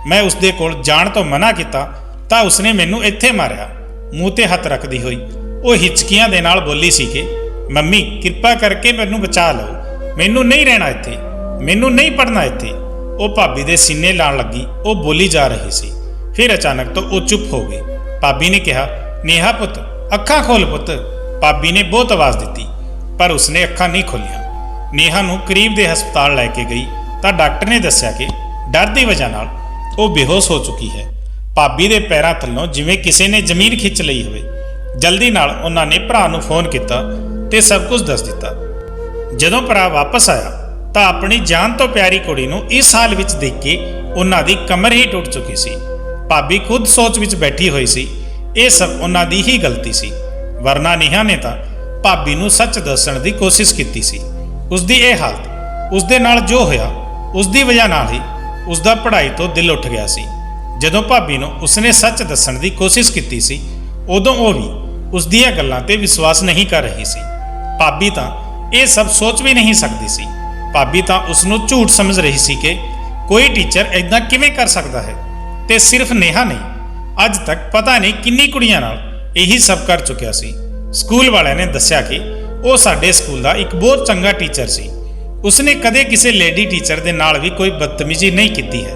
ਮੈਂ ਉਸ ਦੇ ਕੋਲ ਜਾਣ ਤੋਂ ਮਨਾ ਕੀਤਾ ਤਾਂ ਉਸਨੇ ਮੈਨੂੰ ਇੱਥੇ ਮਾਰਿਆ। ਮੂੰਹ ਤੇ ਹੱਥ ਰੱਖਦੀ ਹੋਈ ਉਹ ਹਿਚਕੀਆਂ ਦੇ ਨਾਲ ਬੋਲੀ ਸੀ ਕਿ ਮੰਮੀ, ਕਿਰਪਾ ਕਰਕੇ ਮੈਨੂੰ ਬਚਾ ਲਓ, ਮੈਨੂੰ ਨਹੀਂ ਰਹਿਣਾ ਇੱਥੇ, ਮੈਨੂੰ ਨਹੀਂ ਪੜ੍ਹਨਾ ਇੱਥੇ। ਉਹ ਭਾਬੀ ਦੇ ਸੀਨੇ ਲਾਣ ਲੱਗੀ। ਉਹ ਬੋਲੀ ਜਾ ਰਹੀ ਸੀ। ਫਿਰ ਅਚਾਨਕ ਤੋਂ ਉਹ ਚੁੱਪ ਹੋ ਗਈ। ਭਾਬੀ ਨੇ ਕਿਹਾ, ਨੇਹਾ ਪੁੱਤ, ਅੱਖਾਂ ਖੋਲ ਪੁੱਤ। ਭਾਬੀ ਨੇ ਬਹੁਤ ਆਵਾਜ਼ ਦਿੱਤੀ ਪਰ ਉਸਨੇ ਅੱਖਾਂ ਨਹੀਂ ਖੋਲੀਆਂ। ਨੇਹਾ ਨੂੰ ਕਰੀਬ ਦੇ ਹਸਪਤਾਲ ਲੈ ਕੇ ਗਈ ਤਾਂ ਡਾਕਟਰ ਨੇ ਦੱਸਿਆ ਕਿ ਡਰ ਦੀ ਵਜ੍ਹਾ ਨਾਲ ਉਹ ਬੇਹੋਸ਼ ਹੋ ਚੁੱਕੀ ਹੈ। ਭਾਬੀ ਦੇ ਪੈਰਾਂ ਥੱਲੋਂ ਜਿਵੇਂ ਕਿਸੇ ਨੇ ਜ਼ਮੀਨ ਖਿੱਚ ਲਈ ਹੋਵੇ। ਜਲਦੀ ਨਾਲ ਉਹਨਾਂ ਨੇ ਭਰਾ ਨੂੰ ਫੋਨ ਕੀਤਾ ਤੇ ਸਭ ਕੁਝ ਦੱਸ ਦਿੱਤਾ। ਜਦੋਂ ਭਰਾ ਵਾਪਸ ਆਇਆ ਤਾਂ ਆਪਣੀ ਜਾਨ ਤੋਂ ਪਿਆਰੀ ਕੁੜੀ ਨੂੰ ਇਸ ਹਾਲ ਵਿੱਚ ਦੇਖ ਕੇ ਉਹਨਾਂ ਦੀ ਕਮਰ ਹੀ ਟੁੱਟ ਚੁੱਕੀ ਸੀ। ਭਾਬੀ ਖੁਦ ਸੋਚ ਵਿੱਚ ਬੈਠੀ ਹੋਈ ਸੀ, ਇਹ ਸਭ ਉਹਨਾਂ ਦੀ ਹੀ ਗਲਤੀ ਸੀ, ਵਰਨਾ ਨੇਹਾ ਨੇ ਤਾਂ ਭਾਬੀ ਨੂੰ ਸੱਚ ਦੱਸਣ ਦੀ ਕੋਸ਼ਿਸ਼ ਕੀਤੀ ਸੀ। ਉਸ ਦੀ ਇਹ ਹਾਲਤ, ਉਸ ਦੇ ਨਾਲ ਜੋ ਹੋਇਆ, ਉਸ ਦੀ ਵਜ੍ਹਾ ਨਾਲ ਹੀ ਉਸ ਦਾ ਪੜ੍ਹਾਈ ਤੋਂ ਦਿਲ ਉੱਠ ਗਿਆ ਸੀ। ਜਦੋਂ ਭਾਬੀ ਨੂੰ ਉਸਨੇ ਸੱਚ ਦੱਸਣ ਦੀ ਕੋਸ਼ਿਸ਼ ਕੀਤੀ ਸੀ, ਉਦੋਂ ਉਹ ਵੀ ਉਸ ਦੀਆਂ ਗੱਲਾਂ ਤੇ ਵਿਸ਼ਵਾਸ ਨਹੀਂ ਕਰ ਰਹੀ ਸੀ। ਭਾਬੀ ਤਾਂ ਇਹ ਸਭ ਸੋਚ ਵੀ ਨਹੀਂ ਸਕਦੀ ਸੀ। ਭਾਬੀ ਤਾਂ ਉਸ ਨੂੰ ਝੂਠ ਸਮਝ ਰਹੀ ਸੀ ਕਿ ਕੋਈ ਟੀਚਰ ਇਦਾਂ ਕਿਵੇਂ ਕਰ ਸਕਦਾ ਹੈ। ਤੇ ਸਿਰਫ ਨੇਹਾ ਨਹੀਂ, ਅੱਜ ਤੱਕ ਪਤਾ ਨਹੀਂ ਕਿੰਨੀ ਕੁੜੀਆਂ ਨਾਲ ਇਹੀ ਸਭ ਕਰ ਚੁੱਕਿਆ ਸੀ। ਸਕੂਲ ਵਾਲਿਆਂ ਨੇ ਦੱਸਿਆ ਕਿ ਉਹ ਸਾਡੇ ਸਕੂਲ ਦਾ ਇੱਕ ਬਹੁਤ ਚੰਗਾ ਟੀਚਰ ਸੀ। ਉਸਨੇ ਕਦੇ ਕਿਸੇ ਲੇਡੀ ਟੀਚਰ ਦੇ ਨਾਲ ਵੀ ਕੋਈ ਬਦਤਮੀਜ਼ੀ ਨਹੀਂ ਕੀਤੀ ਹੈ,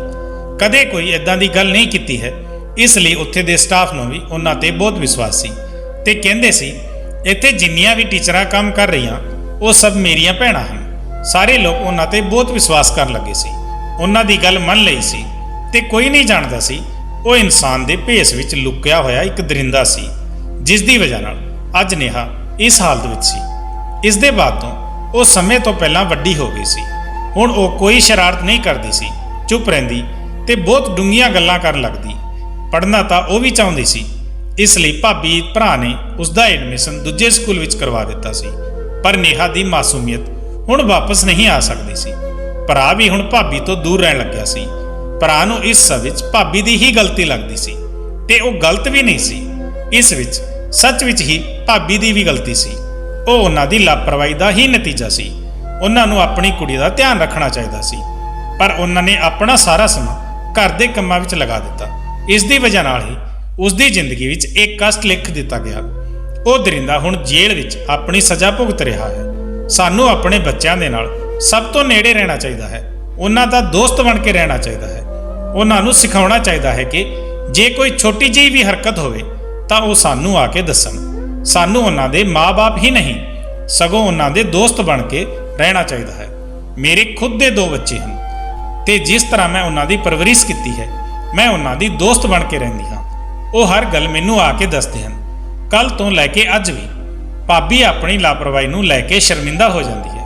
ਕਦੇ ਕੋਈ ਇਦਾਂ ਦੀ ਗੱਲ ਨਹੀਂ ਕੀਤੀ ਹੈ। ਇਸ ਲਈ ਉੱਥੇ ਦੇ ਸਟਾਫ ਨੂੰ ਵੀ ਉਹਨਾਂ ਤੇ ਬਹੁਤ ਵਿਸ਼ਵਾਸ ਸੀ ਤੇ ਕਹਿੰਦੇ ਸੀ ਇੱਥੇ ਜਿੰਨੀਆਂ ਵੀ ਟੀਚਰਾਂ ਕੰਮ ਕਰ ਰਹੀਆਂ ਉਹ ਸਭ ਮੇਰੀਆਂ ਭੈਣਾਂ ਹਨ। ਸਾਰੇ ਲੋਕ ਉਹਨਾਂ ਤੇ ਬਹੁਤ ਵਿਸ਼ਵਾਸ ਕਰਨ ਲੱਗੇ ਸੀ, ਉਹਨਾਂ ਦੀ ਗੱਲ ਮੰਨ ਲਈ ਸੀ ਤੇ ਕੋਈ ਨਹੀਂ ਜਾਣਦਾ ਸੀ ਉਹ ਇਨਸਾਨ ਦੇ ਭੇਸ ਵਿੱਚ ਲੁਕਿਆ ਹੋਇਆ ਇੱਕ ਦਰਿੰਦਾ ਸੀ, ਜਿਸ ਦੀ ਵਜ੍ਹਾ ਨਾਲ ਅੱਜ ਨੇਹਾ ਇਸ ਹਾਲਤ ਵਿੱਚ ਸੀ। ਇਸ ਦੇ ਬਾਅਦ ਤੋਂ ਉਹ ਸਮੇਂ ਤੋਂ ਪਹਿਲਾਂ ਵੱਡੀ ਹੋ ਗਈ ਸੀ। ਹੁਣ ਉਹ ਕੋਈ ਸ਼ਰਾਰਤ ਨਹੀਂ ਕਰਦੀ ਸੀ, ਚੁੱਪ ਰਹਿੰਦੀ ਤੇ ਬਹੁਤ ਡੂੰਘੀਆਂ ਗੱਲਾਂ ਕਰਨ ਲੱਗਦੀ। ਪੜ੍ਹਨਾ ਤਾਂ ਉਹ ਵੀ ਚਾਹੁੰਦੀ ਸੀ, ਇਸ ਲਈ ਭਾਬੀ ਭਰਾ ਨੇ ਉਸ ਦਾ ਐਡਮਿਸ਼ਨ ਦੂਜੇ ਸਕੂਲ ਵਿੱਚ ਕਰਵਾ ਦਿੱਤਾ ਸੀ। ਪਰ ਨੇਹਾ ਦੀ ਮਾਸੂਮੀਅਤ ਹੁਣ ਵਾਪਸ ਨਹੀਂ ਆ ਸਕਦੀ ਸੀ। ਭਰਾ ਵੀ ਹੁਣ ਭਾਬੀ ਤੋਂ ਦੂਰ ਰਹਿਣ ਲੱਗਿਆ ਸੀ। ਭਰਾ ਨੂੰ ਇਸ ਸਭ ਵਿੱਚ ਭਾਬੀ ਦੀ ਹੀ ਗਲਤੀ ਲੱਗਦੀ ਸੀ ਤੇ ਉਹ ਗਲਤ ਵੀ ਨਹੀਂ ਸੀ। ਇਸ ਵਿੱਚ ਸੱਚ ਵਿੱਚ ਹੀ ਭਾਬੀ ਦੀ ਵੀ ਗਲਤੀ ਸੀ। ਉਹ ਉਹਨਾਂ ਦੀ ਲਾਪਰਵਾਹੀ ਦਾ ਹੀ ਨਤੀਜਾ ਸੀ। ਉਹਨਾਂ ਨੂੰ ਆਪਣੀ ਕੁੜੀ ਦਾ ਧਿਆਨ ਰੱਖਣਾ ਚਾਹੀਦਾ ਸੀ, ਪਰ ਉਹਨਾਂ ਨੇ ਆਪਣਾ ਸਾਰਾ ਸਮਾਂ ਘਰ ਦੇ ਕੰਮਾਂ ਵਿੱਚ ਲਗਾ ਦਿੱਤਾ। ਇਸ ਦੀ ਵਜ੍ਹਾ ਨਾਲ ਹੀ ਉਸ ਦੀ ਜ਼ਿੰਦਗੀ ਵਿੱਚ ਇੱਕ ਕਸ਼ਟ ਲਿਖ ਦਿੱਤਾ ਗਿਆ। ਉਹ ਦਰਿੰਦਾ ਹੁਣ ਜੇਲ੍ਹ ਵਿੱਚ ਆਪਣੀ ਸਜ਼ਾ ਭੁਗਤ ਰਿਹਾ ਹੈ। ਸਾਨੂੰ ਆਪਣੇ ਬੱਚਿਆਂ ਦੇ ਨਾਲ ਸਭ ਤੋਂ ਨੇੜੇ ਰਹਿਣਾ ਚਾਹੀਦਾ ਹੈ, ਉਹਨਾਂ ਦਾ ਦੋਸਤ ਬਣ ਕੇ ਰਹਿਣਾ ਚਾਹੀਦਾ ਹੈ। ਉਹਨਾਂ ਨੂੰ ਸਿਖਾਉਣਾ ਚਾਹੀਦਾ ਹੈ ਕਿ ਜੇ ਕੋਈ ਛੋਟੀ ਜਿਹੀ ਵੀ ਹਰਕਤ ਹੋਵੇ ਤਾਂ ਉਹ ਸਾਨੂੰ ਆ ਕੇ ਦੱਸਣ। ਸਾਨੂੰ ਉਹਨਾਂ ਦੇ ਮਾਂ-ਬਾਪ ਹੀ ਨਹੀਂ, ਸਗੋਂ ਉਹਨਾਂ ਦੇ ਦੋਸਤ ਬਣ ਕੇ ਰਹਿਣਾ ਚਾਹੀਦਾ ਹੈ। ਮੇਰੇ ਖੁਦ ਦੇ 2 ਬੱਚੇ ਹਨ ਤੇ ਜਿਸ ਤਰ੍ਹਾਂ ਮੈਂ ਉਹਨਾਂ ਦੀ ਪਰਵਰਿਸ਼ ਕੀਤੀ ਹੈ, ਮੈਂ ਉਹਨਾਂ ਦੀ ਦੋਸਤ ਬਣ ਕੇ ਰਹਿੰਦੀ ਹਾਂ। ਉਹ ਹਰ ਗੱਲ ਮੈਨੂੰ ਆ ਕੇ ਦੱਸਦੇ ਹਨ। ਕੱਲ ਤੋਂ ਲੈ ਕੇ ਅੱਜ ਵੀ ਭਾਬੀ ਆਪਣੀ ਲਾਪਰਵਾਹੀ ਨੂੰ ਲੈ ਕੇ ਸ਼ਰਮਿੰਦਾ ਹੋ ਜਾਂਦੀ ਹੈ।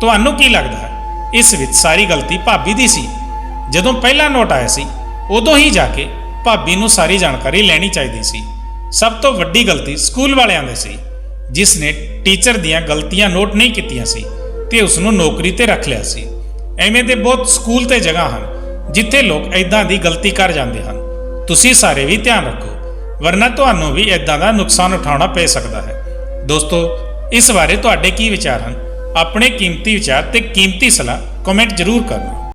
ਤੁਹਾਨੂੰ ਕੀ ਲੱਗਦਾ ਹੈ ਇਸ ਵਿੱਚ ਸਾਰੀ ਗਲਤੀ ਭਾਬੀ ਦੀ ਸੀ? ਜਦੋਂ ਪਹਿਲਾ ਨੋਟ ਆਇਆ ਸੀ ਉਦੋਂ ਹੀ ਜਾ ਕੇ ਭਾਬੀ ਨੂੰ ਸਾਰੀ ਜਾਣਕਾਰੀ ਲੈਣੀ ਚਾਹੀਦੀ ਸੀ। ਸਭ ਤੋਂ ਵੱਡੀ ਗਲਤੀ ਸਕੂਲ ਵਾਲਿਆਂ ਦੀ ਸੀ, ਜਿਸ ਨੇ ਟੀਚਰ ਦੀਆਂ ਗਲਤੀਆਂ ਨੋਟ ਨਹੀਂ ਕੀਤੀਆਂ ਸੀ ਤੇ ਉਸ ਨੂੰ ਨੌਕਰੀ ਤੇ ਰੱਖ ਲਿਆ ਸੀ। ਐਵੇਂ ਦੇ ਬਹੁਤ ਸਕੂਲ ਤੇ ਜਗ੍ਹਾ ਹਨ ਜਿੱਥੇ ਲੋਕ ਇਦਾਂ ਦੀ ਗਲਤੀ ਕਰ ਜਾਂਦੇ ਹਨ। ਤੁਸੀਂ ਸਾਰੇ ਵੀ ਧਿਆਨ ਰੱਖੋ, ਵਰਨਾ ਤੁਹਾਨੂੰ ਵੀ ਇਦਾਂ ਦਾ ਨੁਕਸਾਨ ਉਠਾਉਣਾ ਪੈ ਸਕਦਾ ਹੈ। ਦੋਸਤੋ, ਇਸ ਬਾਰੇ ਤੁਹਾਡੇ ਕੀ ਵਿਚਾਰ ਹਨ? ਆਪਣੇ ਕੀਮਤੀ ਵਿਚਾਰ ਤੇ ਕੀਮਤੀ ਸਲਾਹ ਕਮੈਂਟ ਜ਼ਰੂਰ ਕਰਨਾ।